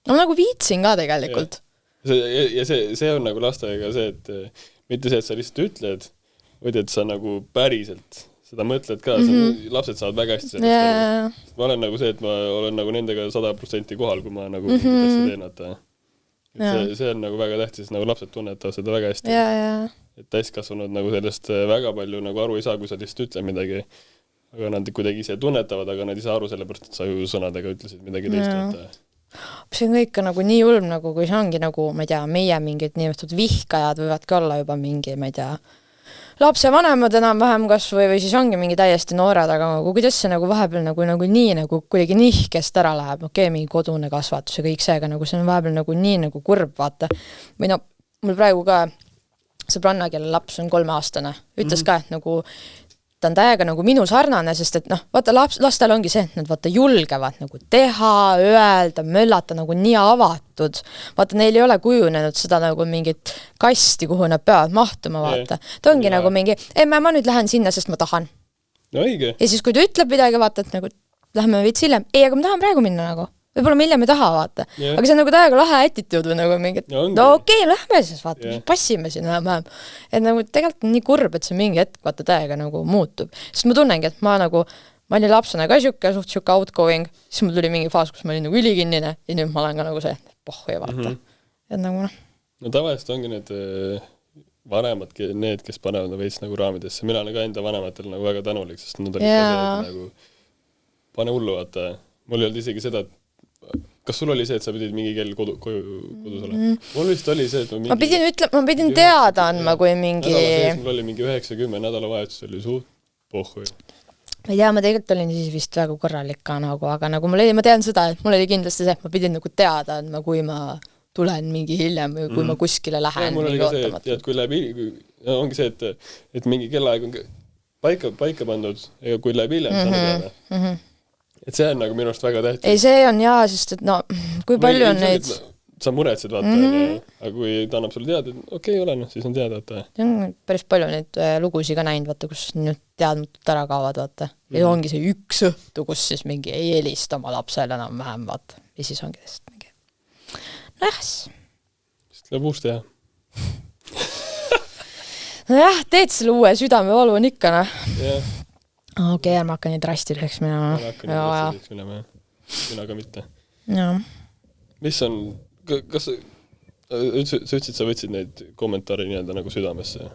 No ma nagu viitsin ka tegelikult. Ja see on nagu lastega see, et mitte see, et sa lihtsalt ütled, vaid et sa nagu päriselt seda mõtled ka, lapsed saavad väga hästi sellest. Ma olen nagu see, et ma olen nagu nendega 100% kohal, kui ma nagu asja teen, et see on nagu väga tähtis, nagu lapsed tunnetavad seda väga hästi. Et täiskasvanud nagu sellest väga palju nagu aru ei saa, kui sa lihtsalt ütled midagi, aga nad kuidagi ise tunnetavad, aga nad ei saa aru sellepärast, et sa ju sõnadega ütlesid midagi teist. See on kõik nagu nii ulm, nagu kui see ongi nagu, ma ei tea, meie mingid nimetatud vihkajad võivad ka olla juba mingi, ma ei tea, lapse vanemad enam-vähem kas või siis ongi mingi täiesti noored, aga kuidas see nagu vahepeal nagu nii nagu kuidagi nihkest ära läheb, mingi kodune kasvatus ja kõik see, aga nagu see on vahepeal nagu nii nagu kurb, vaata. Või no, mul praegu ka sõbranna, kelle laps on 3-aastane, ütles ka, et nagu ta on täiega nagu minu sarnane, sest et noh, vaata lastel ongi see, et nad vaata julgevad nagu teha, öelda, möllata nagu nii avatud. Vaata, neil ei ole kujunenud seda nagu mingit kasti, kuhu nad peavad mahtuma, vaata. Ta ongi nagu mingi, ma nüüd lähen sinna, sest ma tahan. No õige. Ja siis, kui ta ütleb midagi, vaata, et nagu lähme veits hiljem, aga ma tahan praegu minna nagu. Võib-olla me hiljem ei taha, vaata. Aga see on nagu täiega lahe attitude või nagu mingi, no okei, lähme siis, vaata, passime siin vähem. Et nagu tegelikult on nii kurb, et see mingi hetk vaata täiega nagu muutub. Sest ma tunnengi, et ma olin lapsena ka siuke outgoing, siis mul tuli mingi faas, kus ma olin nagu ülikinnine ja nüüd ma olen ka nagu see, pohhu ja vaata. Et nagu noh. No tavaliselt ongi need vanemad, need, kes panevad veits nagu raamidesse. Mina olen ka enda vanematel nagu väga tänulik, sest nad olid nagu pane hullu, vaata. Mul ei olnud isegi seda, kas sul oli see, et sa pidid mingi kell kodus olema? Mul vist oli see, et ma pidin teada andma, kui mingi... Mul oli mingi 9-10 nädalavahetus, oli suht pohhu. Ma ei tea, ma tegelikult olin siis vist väga korralik ka nagu, aga nagu ma tean seda, et mul oli kindlasti see, et ma pidin nagu teada andma, kui ma tulen mingi hiljem või kui ma kuskile lähen. Mul oli ka see, et kui läheb, ongi see, et mingi kellaaeg on paika pandud, ja kui läheb hiljem, saanud teada. Et see on nagu minu arust väga tähtis. Ei, see on jaa, sest et no, kui palju on neid... sa muretsed, vaata, aga kui ta annab sulle teada, et okei, ole, siis on teada, vaata. On päris palju neid lugusid ka näinud, vaata, kus nüüd teadmatult ära kaovad, vaata. Ja ongi see üks õhtu, kus siis mingi ei helista oma lapsele enam vähem, vaata. Ja siis ongi täst mingi. Nojah. Siis tuleb uus teha. Nojah, teed selle uue südamevalu on ikka, Jah. Okei, ärme hakka nii drastiliseks minema. Ma hakka nii drastiliseks minema, mina ka mitte. Jaa. Mis on, kas sa ütlesid, sa võtsid neid kommentaare nii-öelda nagu südamesse?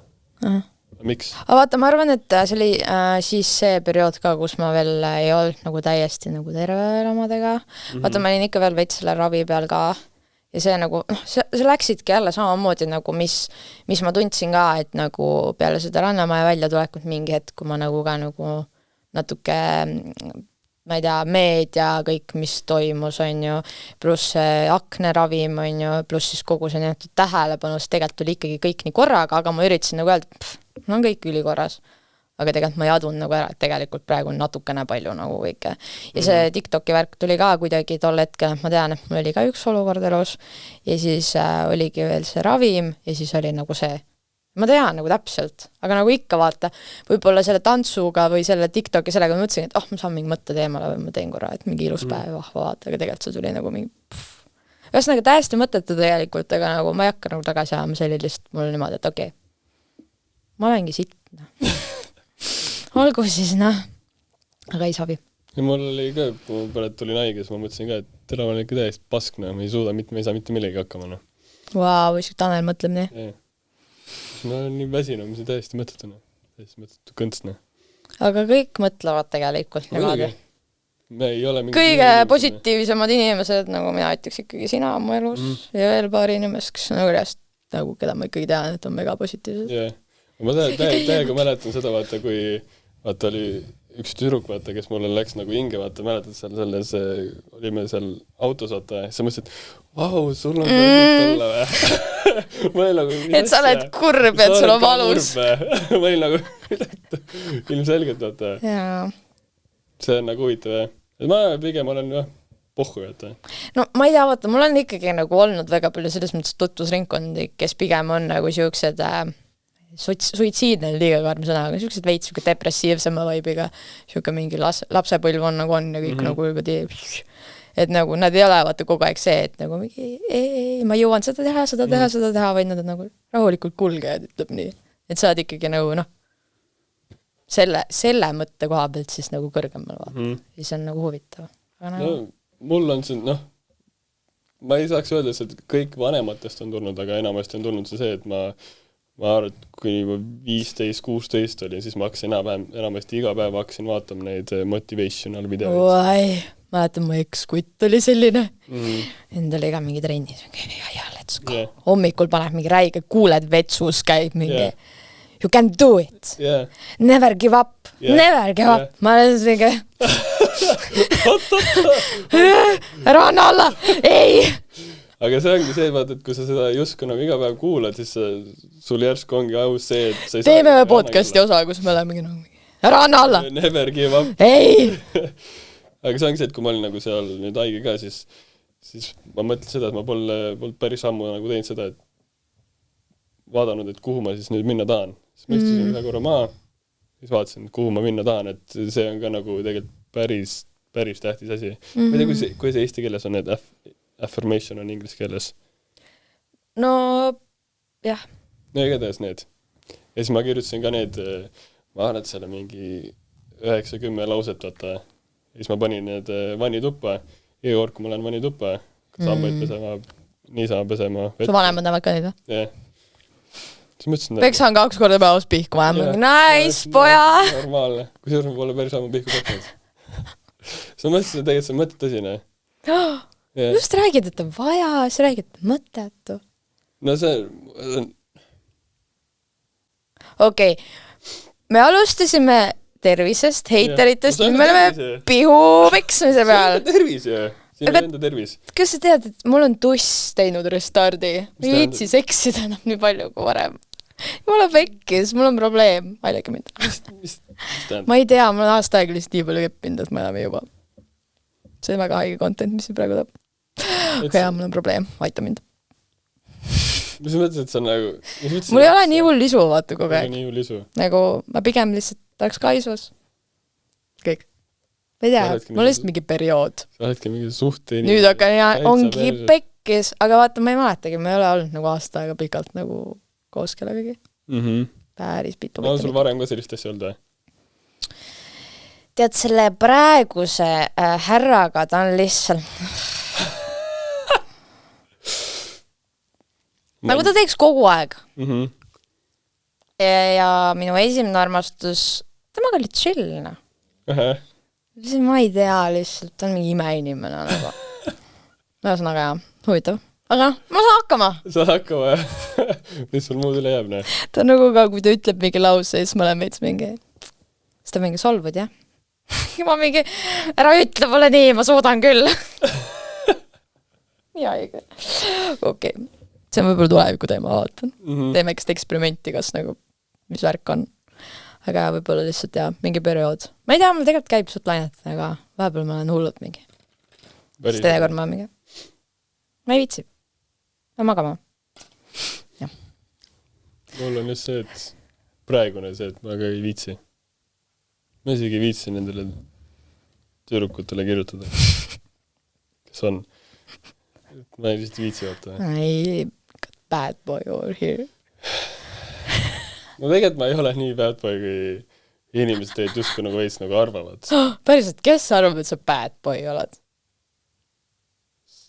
Miks? Aga vaata, ma arvan, et see oli siis see periood ka, kus ma veel ei olnud nagu täiesti nagu terve omadega. Vaata, ma olin ikka veel veits selle ravi peal ka ja see nagu, see läksidki jälle samamoodi nagu, mis ma tundsin ka, et nagu peale seda Rannamaja välja tulekut mingi hetk, kui ma nagu ka nagu natuke ma ei tea, meedia, kõik, mis toimus, on ju, pluss akneravim, on ju, pluss siis kogu see näitud tähelepanus, tegelikult tuli ikkagi kõik nii korraga, aga ma üritasin nagu öelda, no on kõik ülikorras. Aga tegelikult ma jadun nagu ära, et tegelikult praegu on natukene palju nagu kõike. Ja see TikToki värk tuli ka kuidagi tol hetkel, ma tean, et mul oli ka üks olukord elus ja siis oligi veel see ravim ja siis oli nagu see. Ma tean nagu täpselt, aga nagu ikka vaata, võib-olla selle tantsuga või selle TikToki sellega ma mõtlesin, et ma saan mingi mõtte teemale või ma teen korra, et mingi ilus päev, vaata, aga tegelikult see tuli nagu mingi ühesõnaga täiesti mõttetu tegelikult, aga nagu ma ei hakka nagu tagasi ajama, see oli lihtsalt mul niimoodi, et okei. Ma olengi sitt, olgu siis, aga ei sobi. Ja mul oli ka, kui ma pärast tulin haiges, ma mõtlesin ka, et tere on ikka täiesti paskna, me ei saa mitte millegi hakkama. Vau, või Tanel mõtleb nii. Yeah. Ma olen nii väsinu, mis on täiesti mõttetuna. Täiesti mõttetu kõntsna. Aga kõik mõtlevad tegelikult niimoodi. Me ei ole kõige positiivsemad inimesed, nagu mina ütleks ikkagi sina oma elus ja veel paar inimest, kes on nagu, keda ma ikkagi tean, et on mega positiivsed. Yeah. Ma täiega mäletan seda, vaata, kui vaata oli üks tüdruk, vaata, kes mulle läks nagu hinge, vaata, mäletad seal selles, olime seal autos, vaata, ja sa mõtlesid, et vau, sul on olla või? Nagu, et sa oled kurb, et sul on valus. Ma olin nagu, ilmselgelt, vaata. See on nagu huvitav, ma pigem olen pohhu, vaata. No ma ei tea, vaata, mul on ikkagi nagu olnud väga palju selles mõttes tutvusringkondi, kes pigem on nagu siuksed suitsiidne liiga karm sõna, aga siuksed veits depressiivsema vaibiga, siuke mingi lapsepõlv on nagu on ja kõik nagu et nagu nad ei ole vaata kogu aeg see, et nagu ei, ma jõuan seda teha, vaid nad on nagu rahulikult kulgejad, ütleb nii. Et sa oled ikkagi nagu selle mõtte koha pealt siis nagu kõrgemal vaata. Siis on nagu huvitav. Mul on see, ma ei saaks öelda, et kõik vanematest on tulnud, aga enamasti on tulnud see, et ma arvan, et kui 15-16 oli, siis ma hakkasin enamasti iga päev hakkasin vaatama neid motivational videoid. Mäletan, mu eks-kutt oli selline. Endal oli ka mingi trennis. Let's go. Hommikul paneb mingi räige, kuuled vetsus käib mingi you can do it. Never give up. Never give up. Ma olen mingi ära anna alla. Ei! Aga see ongi see, vaata, et kui sa seda justkui nagu iga päev kuulad, siis sul järsku ongi aus see, et sa ei saa... Teeme podcasti osa, kus me olemegi nagu ära anna alla! Never give up! Ei! Aga see ongi see, et kui ma olin nagu seal nüüd haige ka, siis ma mõtlen seda, et ma pole päris ammu nagu teinud seda, et vaadanud, et kuhu ma siis nüüd minna tahan. Siis ma istusin ühe korra maa, siis vaatasin, kuhu ma minna tahan, et see on ka nagu tegelikult päris tähtis asi. Ma ei tea, kui see eesti keeles on need affirmation on inglise keeles. No, jah. No igatahes need. Ja siis ma kirjutasin ka need, ma arvan, et seal on mingi 9-10 lauset, vaata. Ja siis ma panin need vannituppa. Iga kord, kui ma lähen vannituppa, sambaid pesema, niisama pesema. Su vanemad näevad ka neid, või? Jah. Siis mõtlesin... Peksan 2 korda päevas pihku vanemad. Nice, poja! Normaalne. Kui sõrm pole päris ammu pihku peksnud. Siis ma mõtlesin, et tegelikult see mõte tõsine. Just räägid, et on vaja, siis räägid, et mõttetu. No see... Okei. Me alustasime tervisest, heiteritest, me oleme pihu peksmise peal. See on tervis, jah. Siin on enda tervis. Kas sa tead, et mul on tuss teinud restardi? Ma ei viitsi seksida enam nii palju kui varem. Mul on pekkis, mul on probleem. Ma ei tea mind. Mis tähendab? Ma ei tea, mul on aasta aega lihtsalt nii palju keppinud, et me oleme juba. See on väga haige content, mis see praegu tahab. hea, mul on probleem, aita mind. Mis mõttes, et see on nagu... Mul ei ole nii hull lisu, vaata kogu aeg. Nii hull lisu. Nagu ma pigem lihtsalt tahaks kaisus. Kõik. Ma ei tea, mul lihtsalt mingi periood. Sa oledki mingi suhte inimene. Nüüd aga ja ongi pekkis, aga vaata, ma ei mäletagi, ma ei ole olnud nagu aasta aega pikalt nagu koos kellegagi. Päris pitu. No sul varem ka sellist asja olnud, või? Tead, selle praeguse härraga ta on lihtsalt... nagu ta teeks kogu aeg. Ja minu esimene armastus, temaga oli chill. Ma ei tea, lihtsalt ta on mingi imeinimene nagu. Ühesõnaga jah, huvitav. Aga ma saan hakkama. Saan hakkama, jah. Mis sul muud üle jääb, ne? Ta on nagu ka, kui ta ütleb mingi lause, siis ma olen meits mingi... Siis ta mingi solvud, jah? Ja ma mingi, ära ütle mulle nii, ma suudan küll. Ja õige. Okei. See on võib-olla tuleviku teema, vaatan. Teeme ekst eksperimenti, kas nagu, mis värk on. Aga võib-olla lihtsalt, jah, mingi periood. Ma ei tea, mul tegelikult käib suht lainet, aga vahepeal ma olen hullult mingi. Siis teinekord ma mingi. Ma ei viitsi. Ma magama. Jah. Mul on just see, et praegune see, et ma ka ei viitsi. Ma isegi ei viitsi nendele tüdrukutele kirjutada. Kes on? Ma ei lihtsalt viitsi vaata. Ei, bad boy over here. No tegelikult ma ei ole nii bad boy, kui inimesed teid justkui nagu veits nagu arvavad. Päriselt, kes arvab, et sa bad boy oled?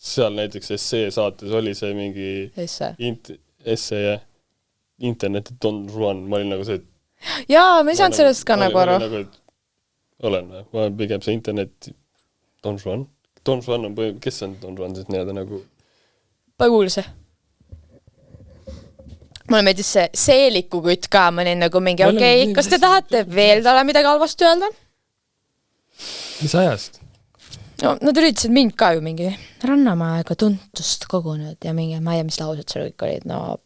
Seal näiteks essee saates oli see mingi essee ja interneti Don Juan. Ma olin nagu see, et... Jaa, ma ei saanud sellest ka nagu aru. Olen, ma olen pigem see internet Don Juan. Don Juan on kes on Don Juan, siis nii-öelda nagu... Paguulse. Mulle meeldis see seelikukütt ka, ma olin nagu mingi, okei, kas te tahate veel talle midagi halvasti öelda? Mis ajast? No, nad üritasid mind ka ju mingi Rannamaega tuntust kogunud ja mingi, ma ei tea, mis laused seal kõik olid, no...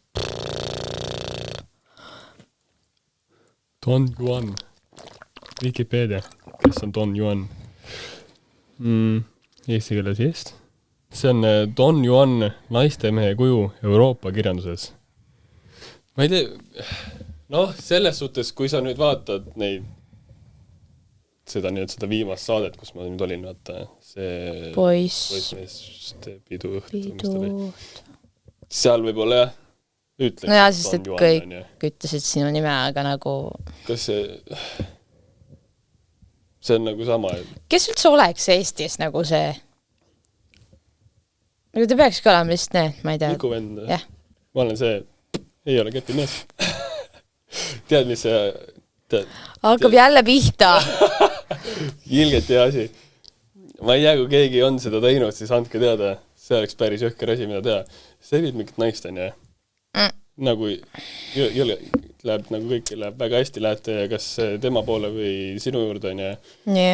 Don Juan. Wikipedia. Kes on Don Juan? Eesti keeles eest. See on Don Juan naistemehe kuju Euroopa kirjanduses. Ma ei tea, noh, selles suhtes, kui sa nüüd vaatad neid, seda viimast saadet, kus ma nüüd olin, vaata, see poissmeeste pidu õhtu. Seal võib-olla jah, ütleks. No jaa, siis et kõik ütlesid sinu nime, aga nagu... Kas see on nagu sama? Kes üldse oleks Eestis nagu see? Nagu te peakski olema lihtsalt need, ma ei tea. Niku vend. Ma olen see, ei ole kepimees. Tead, mis see... Hakkab jälle pihta. Ilgelt hea asi. Ma ei tea, kui keegi on seda teinud, siis andke teada. See oleks päris jõhker asi, mida teha. See viid mingit naist, on ja? Nagu läheb, nagu kõik läheb väga hästi, lähete kas tema poole või sinu juurde, on ja? Nii.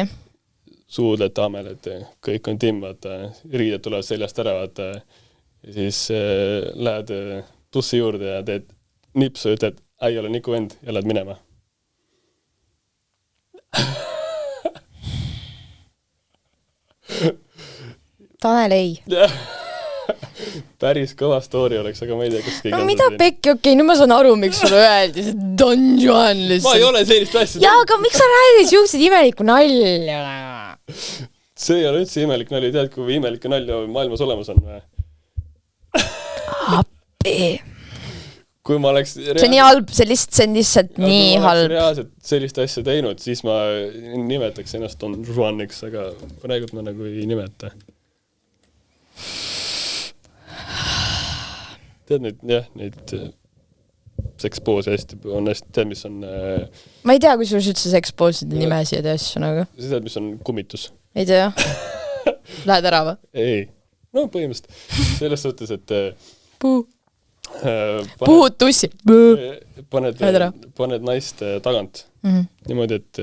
Suudled taamel, et kõik on timm, vaata, riided tulevad seljast ära, vaata, ja siis lähed tussi juurde ja teed nipsu ja ütled, ei ole Niku vend ja lähed minema. Tanel ei. Päris kõva story oleks, aga ma ei tea, kas keegi... No mida pekki, okei, nüüd ma saan aru, miks sulle öeldi, see Don Juan lihtsalt. Ma ei ole sellist asja. Jaa, aga miks sa räägid siuksed imeliku nalja? See ei ole üldse imelik nalja, tead, kui imelike nalja maailmas olemas on. Appi. Kui ma oleks... See on nii halb, see on lihtsalt nii halb. Kui ma oleks reaalselt sellist asja teinud, siis ma nimetaks ennast Don Juaniks, aga praegult ma nagu ei nimeta. Tead neid sekspoose hästi, on hästi, tead, mis on... Ma ei tea, kui sul üldse sekspooside nimesid ja asju nagu. Sa tead, mis on kummitus? Ei tea. Lähed ära või? Ei. No põhimõtteliselt. Selles suhtes, et... Puhud tussi. Paned naist tagant. Niimoodi, et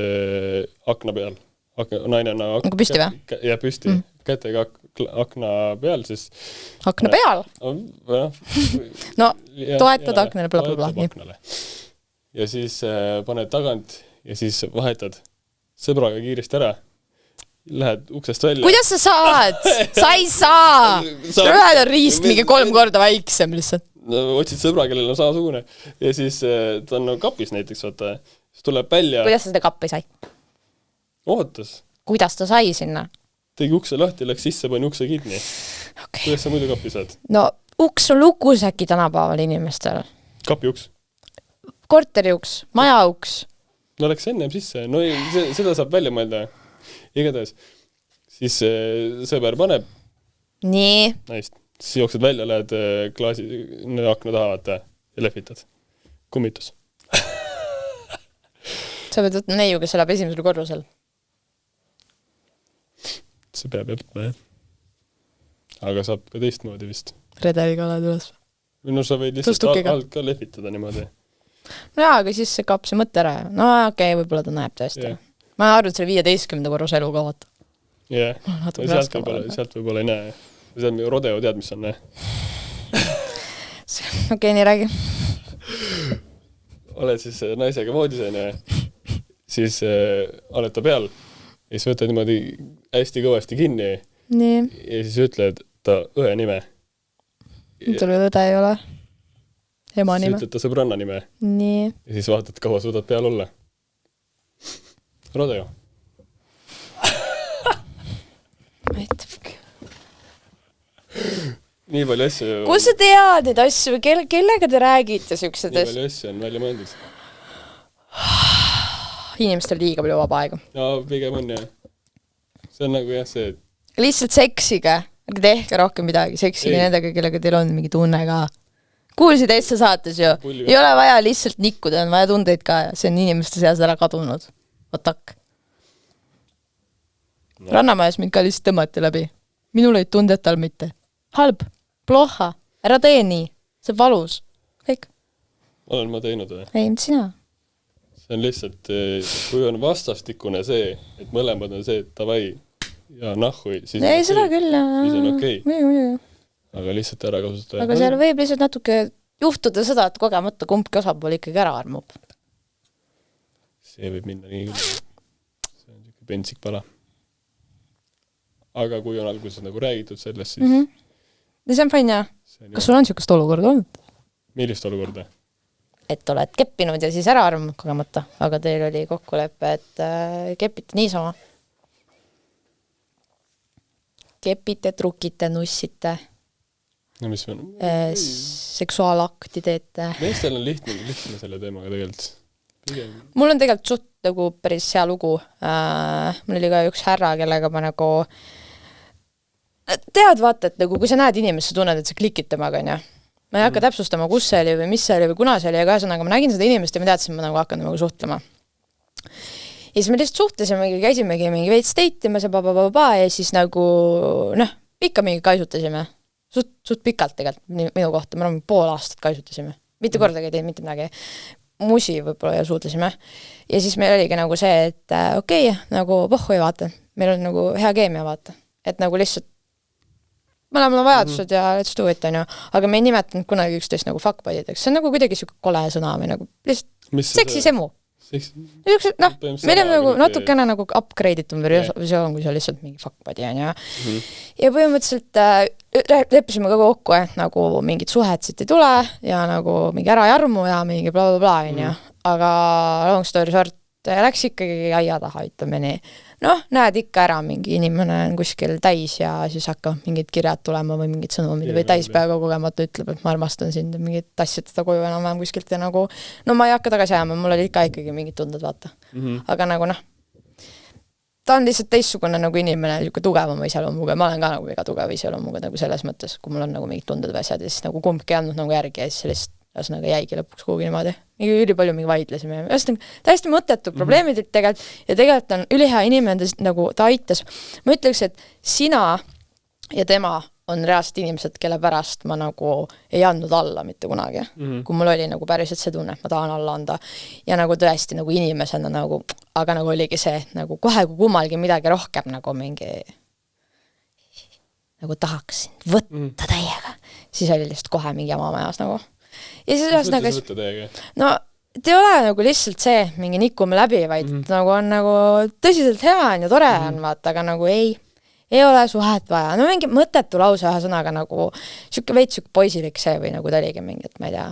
akna peal. Naine on... Nagu püsti või? Ja püsti. Kätega akna peal, siis... Akna peal? No, toetad aknale, blablabla. Ja siis paned tagant ja siis vahetad sõbraga kiiresti ära lähed uksest välja. Kuidas sa saad? Sa ei saa! Ühel on riist mingi 3 korda väiksem lihtsalt. No, otsid sõbra, kellel on samasugune. Ja siis ta on nagu kapis näiteks, vaata. Siis tuleb välja. Kuidas sa seda kappi sai? Ootas. Kuidas ta sai sinna? Tegi ukse lahti, läks sisse, pani ukse kinni. Okay. Kuidas sa muidu kappi saad? No, uks on lukus äkki tänapäeval inimestel. Kapi uks? Korteri uks, maja uks. No läks ennem sisse. No ei, seda saab välja mõelda. Igatahes. Siis sõber paneb. Nii. Naist. Siis jooksed välja, lähed klaasi akna taha vaata ja lehvitad. Kummitus. Sa pead võtma neiu, kes elab esimesel korrusel. See peab võtma, jah. Aga saab ka teistmoodi vist. Redeliga oled üles. No sa võid lihtsalt alt ka lehvitada niimoodi. No jaa, aga siis see kapp see mõtte ära. No okei, võib-olla ta näeb tõesti. Yeah. Ma arvan, et selle 15. korrus elu ka vaata. Jah, sealt võib-olla ei näe. See on rodeo, tead, mis on, ne? Okei, nii räägi. Oled siis naisega voodis, ne? Siis oled ta peal ja siis võtad niimoodi hästi kõvasti kinni. Nii. Ja siis ütled ta õe nime. Tul õde ei ole. Ema nime. Siis ütled ta sõbranna nime. Nii. Ja siis vaatad, kaua suudad peal olla. Rodeo. Nii palju asju... Kus sa tead neid asju? Kellega te räägite siuksed? Nii palju asju on välja mõeldud. Inimestel liiga palju vaba aega. No, pigem on, jah. See on nagu, jah, see... Lihtsalt seksige. Aga tehke rohkem midagi. Seksige nendega, kellega teil on mingi tunne ka. Kuulsid Eesti saates ju. Ei ole vaja lihtsalt nikkuda, on vaja tundeid ka. See on inimeste seas ära kadunud. Otak. No. Rannamajas mind ka lihtsalt tõmmati läbi. Minul olid tunded tal mitte. Halb, ploha, ära tee nii. See valus. Kõik. Olen ma teinud või? Ei, mitte sina. See on lihtsalt, kui on vastastikune see, et mõlemad on see, et tavai ja nahhu, siis ei, seda küll. Siis on okei. Muidu. Aga lihtsalt ära kasutada. Aga seal võib lihtsalt natuke juhtuda seda, et kogemata kumbki osapool ikkagi ära armub. See võib minna nii küll. See on niisugune pentsik pala. Aga kui on alguses nagu räägitud sellest, siis... Ja see on fine, jah. Kas sul on niisugust olukorda olnud? Millist olukorda? Et oled keppinud ja siis ära armunud kogemata, aga teil oli kokkulepe, et kepite niisama. Kepite, trukite, nussite. No mis on? Seksuaalakti teete. Meestel on lihtne selle teemaga tegelikult. Mul on tegelikult suht nagu päris hea lugu. Mul oli ka üks härra, kellega ma nagu... Tead vaata, et nagu, kui sa näed inimest, sa tunned, et sa klikid temaga, on ja. Ma ei hakka täpsustama, kus see oli või mis see oli või kuna see oli, aga ühesõnaga ma nägin seda inimest ja ma teadsin, ma nagu hakkan temaga suhtlema. Ja siis me lihtsalt suhtlesimegi, käisimegi mingi veits teitimas ja siis nagu, ikka mingi kaisutasime. Suht pikalt tegelikult minu kohta, me oleme pool aastat kaisutasime. Mitte kordagi ei teinud mitte midagi. Musi võib-olla ja suutlesime. Ja siis meil oligi nagu see, et okei, nagu pohhu ei vaata. Meil on nagu hea keemia vaata. Et nagu lihtsalt mõlemal on vajadused ja let's do it, on ju. Aga me ei nimetanud kunagi üksteist nagu fuckbudideks. See on nagu kuidagi siuke kole sõna või nagu lihtsalt seksisemu. Meil on nagu natukene nagu upgrade'itum versioon, kui see lihtsalt mingi fuckbudi on, ja. Ja põhimõtteliselt leppisime ka kokku, et nagu mingid suhed siit ei tule ja nagu mingi ära jarmu ja mingi bla, on ju. Aga long story short, läks ikkagi aia taha, ütleme nii. Näed ikka ära, mingi inimene on kuskil täis ja siis hakkab mingid kirjad tulema või mingid sõnumid või täispäeva kogemata ütleb, et ma armastan sind ja mingid tassid teda koju enam kuskilt ja nagu, ma ei hakka tagasi ajama, mul oli ikka ikkagi mingid tunded, vaata. Aga nagu ta on lihtsalt teistsugune nagu inimene, niisugune tugevama iseloomuga, ma olen ka nagu väga tugeva iseloomuga nagu selles mõttes, kui mul on nagu mingid tunded või asjad ja siis nagu kumbki andnud nagu järgi ja siis sellist ühesõnaga jäigi lõpuks kuhugi niimoodi. Üli palju mingi vaidlesime. Täiesti mõttetu probleemid tegelikult ja tegelikult on ülihea inimene, nagu ta aitas. Ma ütleks, et sina ja tema on reaalselt inimesed, kelle pärast ma nagu ei andnud alla mitte kunagi. Kui mul oli nagu päriselt see tunne, et ma tahan alla anda. Ja nagu tõesti nagu inimesena nagu, aga nagu oligi see, nagu kohe kui kummalgi midagi rohkem nagu mingi nagu tahaksin võtta täiega. Siis oli lihtsalt kohe mingi jama majas nagu. Ja siis võtta täiega? No, et ei ole nagu lihtsalt see mingi nikume läbi, vaid nagu on nagu tõsiselt hea on ja tore on, vaata, aga nagu ei ole suhet vaja. No mingi mõttetu lause ühe sõnaga nagu siuke veits siuke poisilik see või nagu ta oligi mingi, et ma ei tea,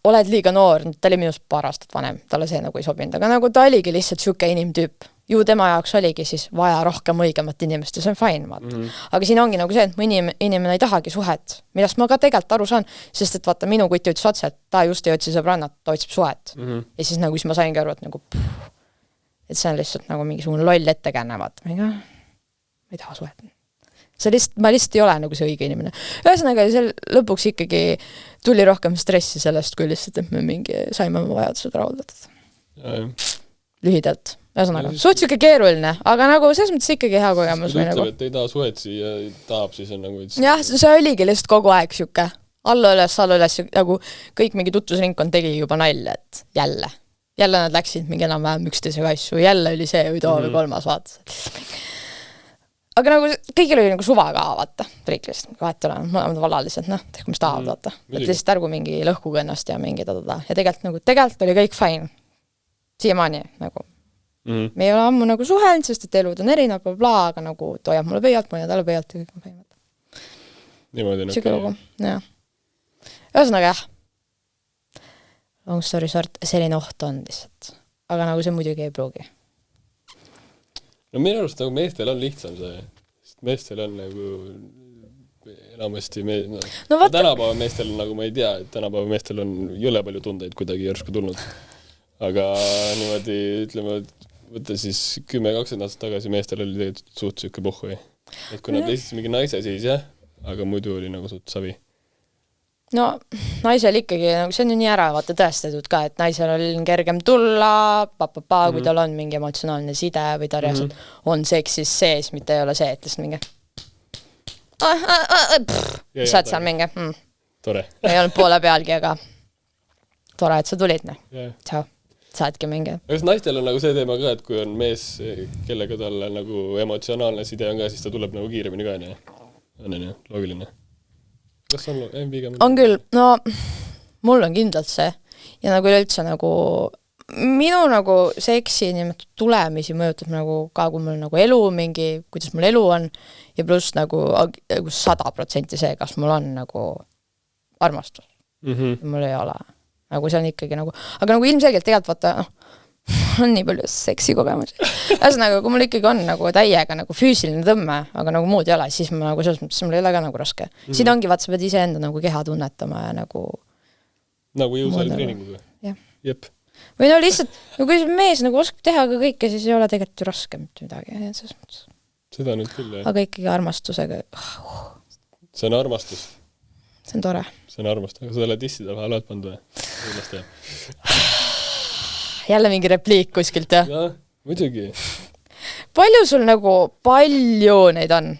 oled liiga noor, ta oli minust paar aastat vanem, talle see nagu ei sobinud, aga nagu ta oligi lihtsalt siuke inimtüüp. Ju tema jaoks oligi siis vaja rohkem õigemat inimest ja see on fine, vaata. Aga siin ongi nagu see, et mu inimene ei tahagi suhet, millest ma ka tegelikult aru saan, sest et vaata, minu kuti ütles otse, et ta just ei otsi sõbrannat, ta otsib suhet. Ja siis nagu siis ma saingi aru, et nagu et see on lihtsalt nagu mingisugune loll ettekänne, vaata. Ma ei taha suhet. Ma lihtsalt ei ole nagu see õige inimene. Ühesõnaga, lõpuks ikkagi tuli rohkem stressi sellest, kui lihtsalt, et me saime oma vajadused rahuldatud. Lühidalt. Ühesõnaga, suht siuke keeruline, aga nagu selles mõttes ikkagi hea kogemus. Kui ütleb, et ei taha suhet ja tahab, siis on nagu... Jah, see oligi lihtsalt kogu aeg siuke alla üles, nagu kõik mingi tutvusringkond tegi juba nalja, et jälle nad läksid mingi enam-vähem üksteisega asju, jälle oli see või too või kolmas vaatas. Aga nagu kõigil oli nagu suva ka, vaata, riiklist, vahet ole, mõlemad vallalised, tehku mis tahavad, vaata. Et lihtsalt ärgu mingi lõhkuga ennast ja mingi ta. Ja tegelikult oli kõik fine. Siiamaani nagu. Me ei ole ammu nagu suhelnud, sest et elud on erinev, aga nagu toojab mulle pöialt, ma talle pöialt ja kõik on fine. Niimoodi on okei. Jah. Ühesõnaga jah. Long story short, selline oht on lihtsalt. Aga nagu see muidugi ei pruugi. No minu arust nagu meestel on lihtsam see, sest meestel on nagu enamasti tänapäeva meestel on nagu, ma ei tea, et tänapäeva meestel on jõle palju tundeid kuidagi järsku tulnud. Aga niimoodi, ütleme, võtta siis 10-20 aastat tagasi meestel oli tegelikult suht siuke pohhu. Et kui nad leidsid mingi naise, siis jah, aga muidu oli nagu suht savi. No, naisel ikkagi, nagu see on ju nii ära vaata tõestatud ka, et naisel on kergem tulla, kui tal on mingi emotsionaalne side või ta reaalselt on seksis sees, mitte ei ole see, et lihtsalt mingi saad seal mingi Tore. Ei olnud poole pealgi, aga tore, et sa tulid, Tšau. Saadki mingi. Kas naistel on nagu see teema ka, et kui on mees, kellega talle nagu emotsionaalne side on ka, siis ta tuleb nagu kiiremini ka, on loogiline. Kas on pigem? On küll, no mul on kindlalt see ja nagu üleüldse nagu minu nagu seksi nimetud tulemisi mõjutab nagu ka, kui mul nagu elu mingi, kuidas mul elu on ja pluss nagu 100% see, kas mul on nagu armastus. Mul ei ole. Nagu see on ikkagi nagu, aga nagu ilmselgelt tegelikult vaata, on nii palju seksikogemusi. Ühesõnaga, kui mul ikkagi on nagu täiega nagu füüsiline tõmme, aga nagu muud ei ole, siis ma nagu selles mõttes, mul ei ole ka nagu raske. Siin ongi vaata, sa pead ise enda nagu keha tunnetama ja nagu... Nagu jõusaali treeninguga. Jep. Või no lihtsalt, kui mees nagu oskab teha ka kõike, siis ei ole tegelikult ju raske midagi. Seda nüüd küll, jah. Aga ikkagi armastusega... See on armastus. See on tore. See on armastus. Aga sa oled issida vahel oled pannud või? Jälle mingi repliik kuskilt, jah? Jah, muidugi. Palju sul nagu, palju neid on?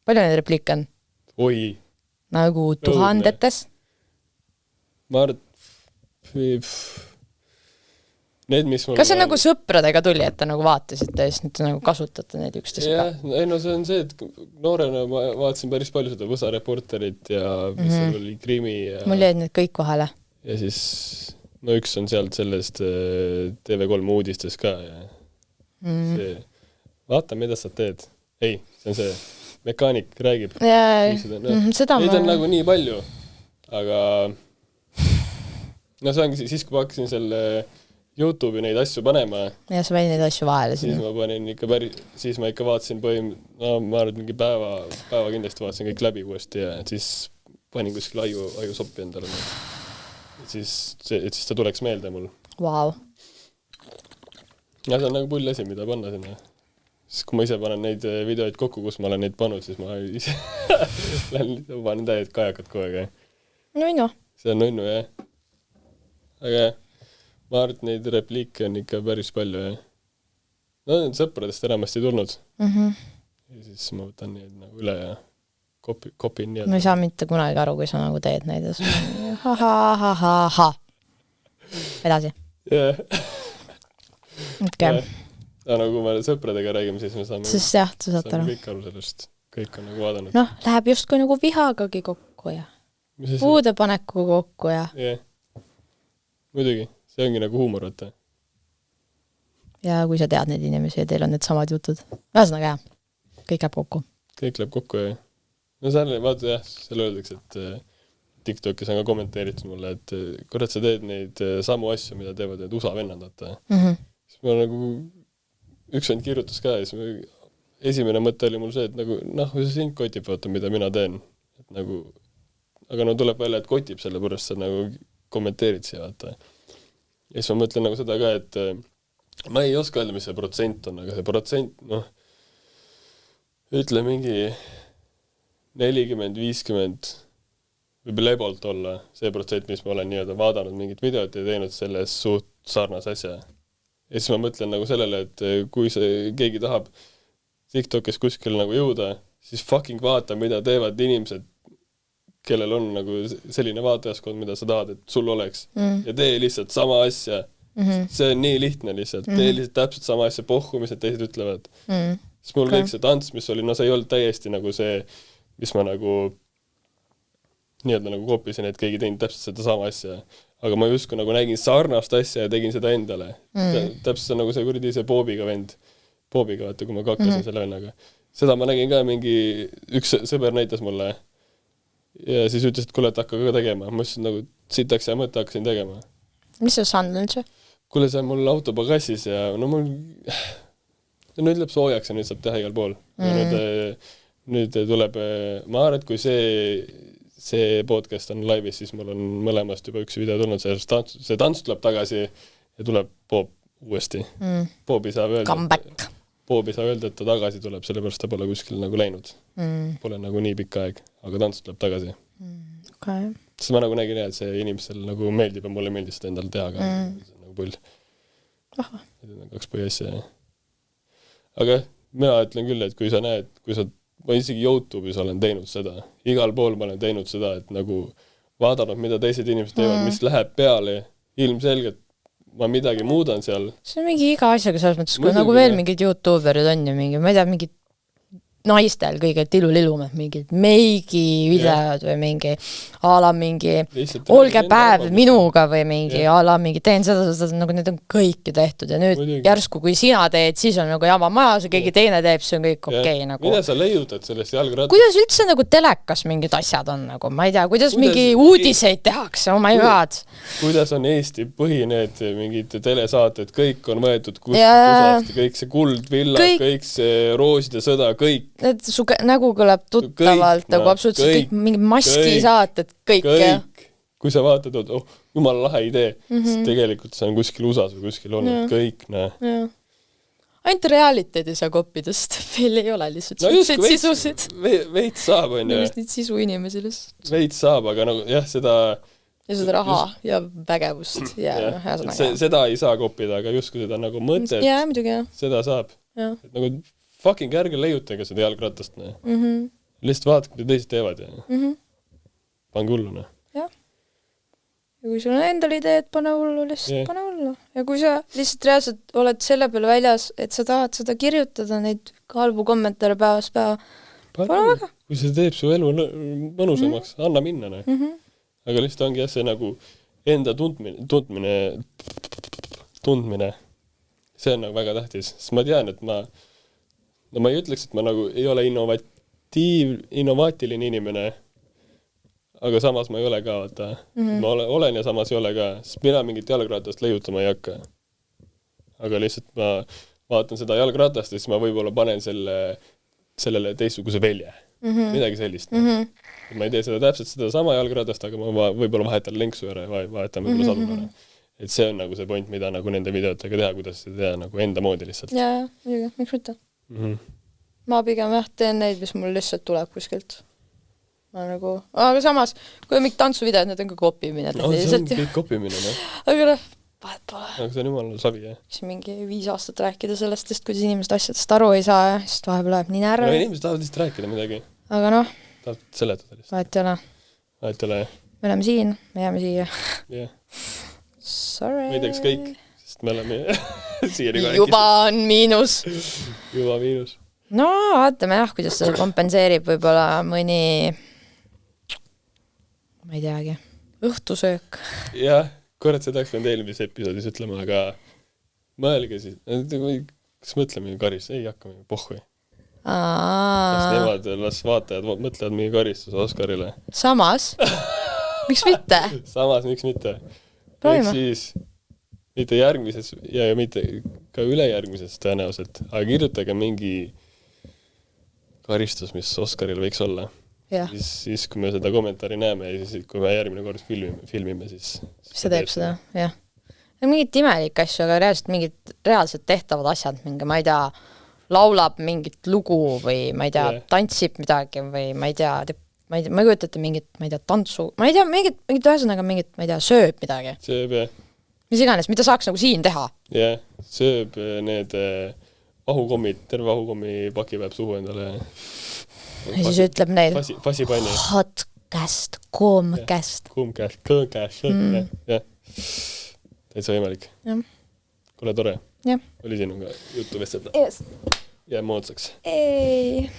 Palju neid repliike on? Oi. Nagu tuhandetes? Ma arvan, need, mis mul... Kas see nagu sõpradega tuli, et te nagu vaatasite ja siis nüüd nagu kasutate neid üksteisega? Jah, ei no see on see, et noorena ma vaatasin päris palju seda Võsa Reporterit ja mis seal oli Krimi ja... Mul jäid need kõik vahele. Ja siis... No üks on sealt sellest TV3 uudistes ka ja see, vaata, mida sa teed. Ei, see on see mekaanik räägib. Seda neid on nagu nii palju, aga no see ongi siis, kui ma hakkasin selle YouTube'i neid asju panema. Ja sa panin neid asju vahele. Siis ma panin ikka siis ma ikka vaatasin ma arvan, mingi päeva kindlasti vaatasin kõik läbi uuesti ja siis panin kuskil aju soppi endale. Siis ta tuleks meelde mul. Wow. Ja see on nagu pull asi, mida panna sinna. Siis kui ma ise panen neid videoid kokku, kus ma olen neid pannud, siis ma ise panen täied kajakad kogu aeg. Nunnu. See on nunnu, jah. Aga ma arvan, et neid repliike on ikka päris palju, jah. No need sõpradest enamasti tulnud. Ja siis ma võtan neid nagu üle ja kopin nii. Ma ei saa mitte kunagi aru, kui sa nagu teed neid. Ha. Edasi. Jah. Okay. Ja nagu kui me sõpradega räägime, siis me saame kõik aru sellest. Kõik on nagu vaadanud. Noh, läheb justkui nagu vihagagi kokku ja puudepaneku kokku ja... Jah. Muidugi. see ongi nagu huumor, vaata. Ja kui sa tead neid inimesi ja teil on need samad jutud. Vähesõnaga jah, kõik läheb kokku. Kõik läheb kokku, jah. No seal, vaata jah, seal öeldakse, et TikTokis on ka kommenteeritud mulle, et kurat, sa teed neid samu asju, mida teevad need USA vennad, vaata. Siis ma nagu, üks vend kirjutas ka, ja siis esimene mõte oli mul see, et nagu, kui sa sind kotib, vaata, mida mina teen. Et nagu, aga no tuleb välja, et kotib selle pärast, sa nagu kommenteerid siia, vaata. Ja siis ma mõtlen nagu seda ka, et ma ei oska öelda, mis see protsent on, aga see protsent, ütle mingi 40-50 võib lebalt olla see protsent, mis ma olen nii-öelda vaadanud mingit videot ja teinud selles suht sarnase asja. Ja siis ma mõtlen nagu sellele, et kui see keegi tahab TikTokis kuskil nagu jõuda, siis fucking vaata, mida teevad inimesed, kellel on nagu selline vaatajaskond, mida sa tahad, et sul oleks. Ja tee lihtsalt sama asja. See on nii lihtne lihtsalt. Tee lihtsalt täpselt sama asja pohku, mis need teised ütlevad. Siis mul kõik see tants, mis oli, see ei olnud täiesti nagu see, mis ma nagu nii-öelda nagu kopisin, et keegi teinud täpselt seda sama asja. Aga ma justkui nagu nägin sarnast asja ja tegin seda endale. Täpselt nagu see kuradi see Bobiga vend. Bobiga, vaata, kui ma kakkasin selle vennaga. Seda ma nägin ka mingi, üks sõber näitas mulle ja siis ütles, et kuule, et hakka ka tegema. Ma ütlesin nagu, sitaks ja mõte hakkasin tegema. Mis see sand üldse? Kuule, see on mul auto pagassis ja nüüd läheb soojaks ja nüüd saab teha igal pool. Nüüd tuleb, ma arvan, et kui see podcast on laivis, siis mul on mõlemast juba üks video tulnud, see tants tuleb tagasi ja tuleb Bob uuesti. Bob ei saa öelda, et ta tagasi tuleb, sellepärast ta pole kuskil nagu läinud. Pole nagu nii pikka aeg, aga tants tuleb tagasi. Okay. Siis ma nagu nägin, et see inimestel nagu meeldib ja mulle meeldis seda endal teha ka. See on nagu pull. Kaks põhiasja. Aga mina ütlen küll, et kui sa näed, ma isegi YouTube'is olen teinud seda. Igal pool ma olen teinud seda, et nagu vaadanud, mida teised inimesed teevad, mis läheb peale. Ilmselgelt ma midagi muudan seal. See on mingi iga asjaga selles mõttes, kui nagu veel mingid YouTuberid on ja mingi, ma ei tea, mingid naistel kõige tilulilumad, mingid meigi videod või mingi ala mingi olge päev minuga või mingi ala mingi teen seda, nagu need on kõiki tehtud ja nüüd järsku, kui sina teed, siis on nagu jama majas ja keegi teine teeb, see on kõik okei. Nagu. Mida sa leiutad sellest jalgrattast? Kuidas üldse nagu telekas mingid asjad on, nagu, ma ei tea, kuidas mingi uudiseid tehakse, oh my god. Kuidas on Eesti põhineed mingid telesaated, kõik on võetud kusast, kõik see kuld, villad, kõik see rooside sõda, kõik. Et su nägu kõlab tuttavalt, nagu absoluutselt kõik mingi maski saated, kõik. Kui sa vaatad, jumala lahe idee, siis tegelikult see on kuskil USA-s või kuskil olnud, kõik, Ainult realiteed ei saa koppidest, veel ei ole lihtsalt selliseid sisusid. Veits saab, on ju. Neid sisu inimesi lihtsalt. Veits saab, aga nagu jah, seda... Ja seda raha ja vägevust ja seda ei saa koppida, aga justkui seda nagu mõtet, seda saab. Et nagu fucking ärge leiutage seda jalgratast. Lihtsalt vaadake, mida teised teevad. Pange hullu. Jah. Ja kui sul on endal idee, et pane hullu, lihtsalt pane hullu. Ja kui sa lihtsalt reaalselt oled selle peale väljas, et sa tahad seda kirjutada, neid halbu kommentaare päevast päeva, pole väga. Kui see teeb su elu mõnusamaks, anna minna. Aga lihtsalt ongi see nagu enda tundmine. See on nagu väga tähtis. Sest ma tean, et ma ei ütleks, et ma nagu ei ole innovaatiline inimene, aga samas ma ei ole ka, vaata. Ma olen ja samas ei ole ka, sest mina mingit jalgratast leiutama ei hakka. Aga lihtsalt ma vaatan seda jalgratast ja siis ma võib-olla panen sellele teistsuguse velje. Midagi sellist. Ma ei tee seda täpselt seda sama jalgratast, aga ma võib-olla vahetan lenksu ära ja vahetan võib-olla sadun ära. Et see on nagu see point, mida nagu nende videotega teha, kuidas seda teha nagu enda moodi lihtsalt. Jaa, miks mitte? Ma pigem teen neid, mis mul lihtsalt tuleb kuskilt. Nagu... Aga samas, kui on mingi tantsuvideod, need on ka kopimine. No, see on kõik kopimine, ne? Aga vahet pole. Aga see on jumala savi, jah. Siis mingi 5 aastat rääkida sellest, kuidas inimesed asjadest aru ei saa, sest vahepeal läheb nii närv. No inimesed tahavad lihtsalt rääkida midagi. Aga tahavad seletada lihtsalt. Vahet ei ole. Vahet ei ole, jah. Me oleme siin, me jääme siia. Jah. Sorry. Ma ei teaks kõik, sest me oleme siiani ka juba on miinus. Juba miinus. No, vaatame jah, kuidas seda kompenseerib võib-olla mõni, ma ei teagi, õhtusöök. Jah, kurat, see tahaks võinud eelmises episoodis ütlema, aga mõelge siis, kas mõtleme karist, ei hakka mingi pohhui. Las vaatajad mõtlevad mingi karistuse Oscarile. Samas? Miks mitte? Samas, miks mitte? Proovime. Ehk siis mitte järgmises ja mitte ka ülejärgmises tõenäoliselt, aga kirjutage mingi karistus, mis Oscaril võiks olla. Siis kui me seda kommentaari näeme ja siis kui me järgmine kord filmime, siis see teeb seda, jah. Mingid imelik asju, aga reaalselt tehtavad asjad, ma ei tea, laulab mingit lugu või ma ei tea, tantsib midagi või ma ei tea, ma ei kujutate mingit, ma ei tea, tantsu, ma ei tea, mingit ühesõnaga mingit, ma ei tea, sööb midagi. Sööb, jah. Mis iganes, mida saaks nagu siin teha. Jah, sööb need vahukommid, terve vahukommi paki peab suhu endale. Ja siis ütleb neil Fasipanni. Hotcast, koomcast. Koomcast, jah. Täitsa võimalik. Kole tore. Jah. Oli sinuga juttu vestelda. Yes. Jää moodsaks. Ei.